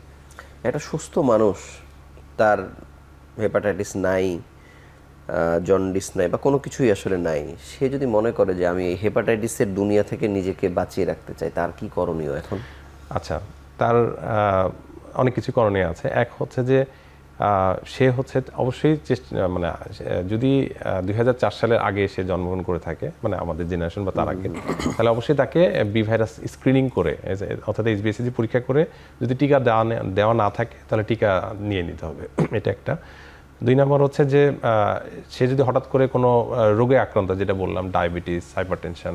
একটা সুস্থ মানুষ, তার হেপাটাইটিস নাই, জন্ডিস নাই বা কোনো কিছুই আসলে নাই, সে যদি মনে করে যে আমি এই হেপাটাইটিসের দুনিয়া থেকে নিজেকে বাঁচিয়ে রাখতে চাই, তার কি করণীয় এখন? আচ্ছা, তার অনেক কিছু করণীয় আছে। এক হচ্ছে যে সে হচ্ছে অবশ্যই মানে যদি 2004 সালের আগে সে জন্মগ্রহণ করে থাকে, মানে আমাদের জেনারেশন বা তার আগে, তাহলে অবশ্যই তাকে বি ভাইরাস স্ক্রিনিং করে, অর্থাৎ এইচবিএসসি পরীক্ষা করে যদি টিকা দেওয়া না থাকে তাহলে টিকা নিয়ে নিতে হবে। এটা একটা। 2 নম্বর হচ্ছে যে সে যদি হঠাৎ করে কোনো রোগে আক্রান্ত, যেটা বললাম ডায়াবেটিস, হাইপারটেনশন,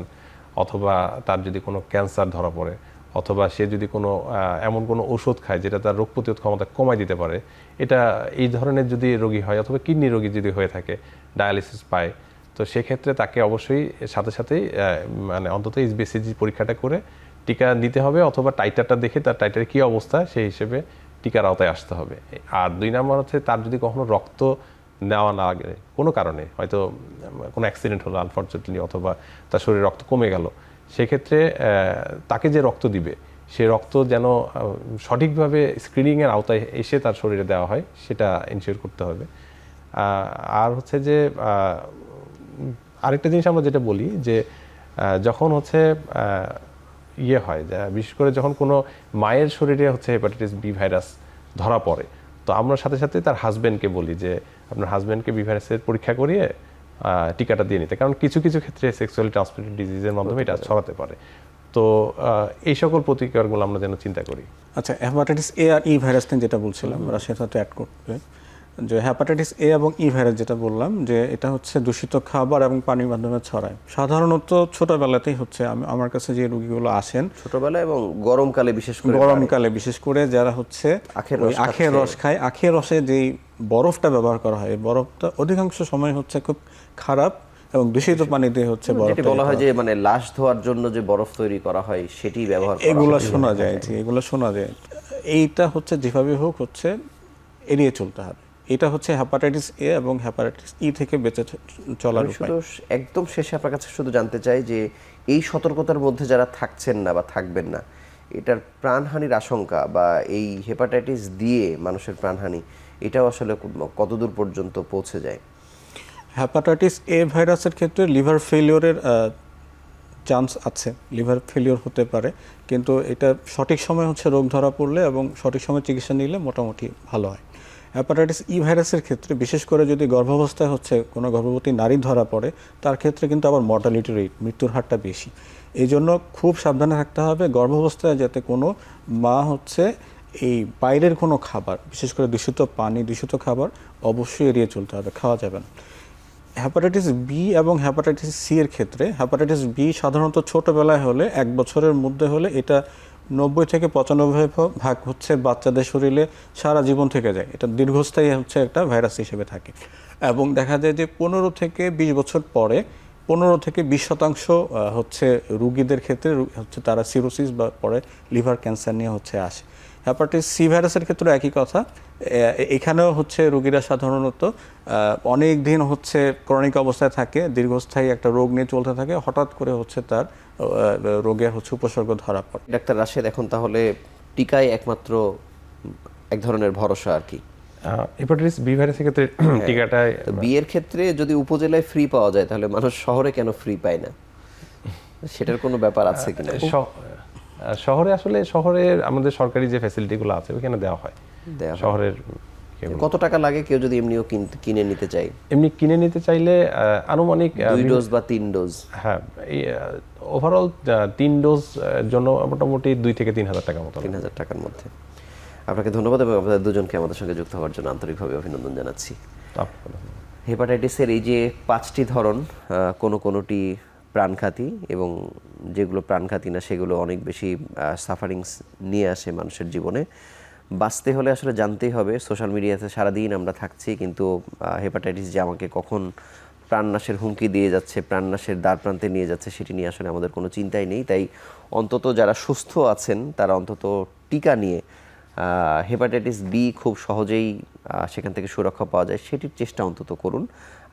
অথবা তার যদি কোনো ক্যান্সার ধরা পড়ে, অথবা সে যদি কোনো এমন কোনো ওষুধ খায় যেটা তার রোগ প্রতিরোধ ক্ষমতা কমায় দিতে পারে, এটা এই ধরনের যদি রোগী হয়, অথবা কিডনি রোগী যদি হয়ে থাকে, ডায়ালিসিস পায়, তো সেক্ষেত্রে তাকে অবশ্যই সাথে সাথেই মানে অন্তত এইচবিএসসি পরীক্ষাটা করে টিকা নিতে হবে, অথবা টাইটারটা দেখে তার টাইটারের কী অবস্থা সেই হিসেবে টিকার আওতায় আসতে হবে। আর 2 নম্বর হচ্ছে তার যদি কখনো রক্ত নেওয়া না লাগে কোনো কারণে, হয়তো কোনো অ্যাক্সিডেন্ট হলো আনফর্চুনেটলি, অথবা তার শরীরে রক্ত কমে গেল, সেক্ষেত্রে তাকে যে রক্ত দিবে সে রক্ত যেন সঠিকভাবে স্ক্রিনিংয়ের আওতায় এসে তার শরীরে দেওয়া হয়, সেটা এনশিওর করতে হবে। আর হচ্ছে যে আরেকটা জিনিস আমরা যেটা বলি যে যখন হচ্ছে ইয়ে হয়, বিশেষ করে যখন কোনো মায়ের শরীরে হচ্ছে হেপাটাইটিস বি ভাইরাস ধরা পড়ে, তো আমরা সাথে সাথে তার হাজব্যান্ডকে বলি যে আপনার হাজব্যান্ডকে বি ভাইরাসের পরীক্ষা করিয়ে টিকাটা দিয়ে নিতে, কারণ কিছু কিছু ক্ষেত্রে সেক্সুয়ালি ট্রান্সমিটেড ডিজিজের মাধ্যমে এটা ছড়াতে পারে। তো এই সকল প্রতিকারগুলো আমরা যেন চিন্তা করি। আচ্ছা, হ্যাপাটাইটিস এ আর ই ভাইরাস নিয়ে যেটা বলছিলাম, রাশিয়ার সাথে অ্যাড করতে, যে হ্যাপাটাইটিস এ এবং ই ভাইরাস যেটা বললাম যে এটা হচ্ছে দূষিত খাবার এবং পানির মাধ্যমে ছড়ায়। সাধারণত ছোটবেলাতেই হচ্ছে, আমার কাছে যে রোগীগুলো আসেন ছোটবেলায় এবং গরমকালে, বিশেষ করে যারা হচ্ছে আখের রস খায়, আখের রসে যেই বরফটা ব্যবহার করা হয়, এই বরফটা অধিকাংশ সময় হচ্ছে খুব খারাপ এবং দূষিত পানি দিয়ে হচ্ছে বরফ বলা হয় যে মানে লাশ ধোয়ার জন্য যে বরফ তৈরি করা হয় সেটি ব্যবহার করা হয়, এগুলো শোনা যায়। এগুলো শোনা যায়। এইটা হচ্ছে যেভাবে হোক হচ্ছে এড়িয়ে চলতে হবে। এটা হচ্ছে হ্যাপাটাইটিস এ এবং হ্যাপাটাইটিস ই থেকে বেঁচে চলার উপায়। একদম শেষে আপনার কাছে শুধু জানতে চাই যে এই সতর্কতার মধ্যে যারা থাকছেন না বা থাকবেন না, এটার প্রাণহানির আশঙ্কা বা এই হেপাটাইটিস দিয়ে মানুষের প্রাণহানি, এটাও আসলে কতদূর পর্যন্ত পৌঁছে যায়? হ্যাপাটাইটিস এ ভাইরাসের ক্ষেত্রে লিভার ফেলিওরের চান্স আছে, লিভার ফেলিওর হতে পারে, কিন্তু এটা সঠিক সময় হচ্ছে রোগ ধরা পড়লে এবং সঠিক সময় চিকিৎসা নিলে মোটামুটি ভালো হয়। হ্যাপাটাইটিস ই ভাইরাসের ক্ষেত্রে বিশেষ করে যদি গর্ভাবস্থায় হচ্ছে কোনো গর্ভবতী নারী ধরা পড়ে, তার ক্ষেত্রে কিন্তু আবার মর্টালিটি রেট, মৃত্যুর হারটা বেশি। এই জন্য খুব সাবধানে থাকতে হবে গর্ভাবস্থায়, যাতে কোনো মা হচ্ছে এই বাইরের কোনো খাবার, বিশেষ করে দূষিত পানি, দূষিত খাবার অবশ্যই এড়িয়ে চলতে হবে, খাওয়া যাবে না। হ্যাপাটাইটিস বি এবং হ্যাপাটাইটিস সি এর ক্ষেত্রে, হ্যাপাটাইটিস বি সাধারণত ছোটোবেলায় হলে, 1 বছরের মধ্যে হলে এটা 90-95% হচ্ছে বাচ্চাদের শরীরে সারা জীবন থেকে যায়, এটা দীর্ঘস্থায়ী হচ্ছে একটা ভাইরাস হিসেবে থাকে। এবং দেখা যায় যে 15 থেকে 20 বছর পরে 15-20% হচ্ছে রুগীদের ক্ষেত্রে হচ্ছে তারা সিরোসিস বা পরে লিভার ক্যান্সার নিয়ে হচ্ছে আসে। হেপাটাইটিস সি ভাইরাসের ক্ষেত্রে একই কথা, এখানেও হচ্ছে রোগীরা সাধারণত অনেক দিন হচ্ছে ক্রনিক অবস্থায় থাকে, দীর্ঘস্থায়ী একটা রোগ নিয়ে চলতে থাকে, হঠাৎ করে হচ্ছে তার রোগের হচ্ছে উপসর্গ ধরা পড়ে। ডাক্তার রাশেদ, এখন তাহলে টিকাই একমাত্র এক ধরনের ভরসা আর কি। হেপাটাইটিস বি ভাইরাসের ক্ষেত্রে টিকাটায় তো বিয়ের ক্ষেত্রে যদি উপজেলায় ফ্রি পাওয়া যায় তাহলে মানুষ শহরে কেন ফ্রি পায় না, সেটার কোনো ব্যাপার আছে কিনা? শহরে আসলে শহরের আমাদের সরকারি যে ফ্যাসিলিটিগুলো আছে ওখানে দেওয়া হয় শহরের। কত টাকা লাগে কেউ যদি এমনিও কিনে নিতে চায়? এমনি কিনে নিতে চাইলে আনুমানিক 2 ডোজ বা 3 ডোজ? হ্যাঁ, ওভারঅল 3 ডোজ জন্য মোটামুটি 2 থেকে 3,000 টাকা মতো। 3,000 টাকার মধ্যে। আপনাকে ধন্যবাদ এবং আপনাদের দুজনকে আমাদের সঙ্গে যুক্ত হওয়ার জন্য আন্তরিকভাবে অভিনন্দন জানাচ্ছি। হেপাটাইটিসের এই যে 5টি ধরন, কোনোটি প্রাণঘাতী এবং যেগুলো প্রাণঘাতী না সেগুলো অনেক বেশি সাফারিংস নিয়ে আসে মানুষের জীবনে। বাঁচতে হলে আসলে জানতেই হবে। সোশ্যাল মিডিয়াতে সারাদিন আমরা থাকছি, কিন্তু হেপাটাইটিস যে আমাকে কখন প্রাণনাশের হুমকি দিয়ে যাচ্ছে, প্রাণনাশের দ্বার প্রান্তে নিয়ে যাচ্ছে, সেটি নিয়ে আসলে আমাদের কোনো চিন্তাই নেই। তাই অন্তত যারা সুস্থ আছেন তারা অন্তত টিকা নিয়ে হেপাটাইটিস বি খুব সহজেই সেখান থেকে সুরক্ষা পাওয়া যায় সেটির চেষ্টা অন্তত করুন।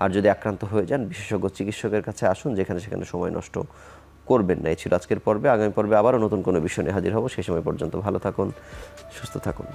আর যদি আক্রান্ত হয়ে যান বিশেষজ্ঞ চিকিৎসকের কাছে আসুন, যেখানে সেখানে সময় নষ্ট করবেন না। এই ছিল আজকের পর্বে। আগামী পর্বে আবারও নতুন কোনো বিষয় নিয়ে হাজির হব। সেই সময় পর্যন্ত ভালো থাকুন, সুস্থ থাকুন।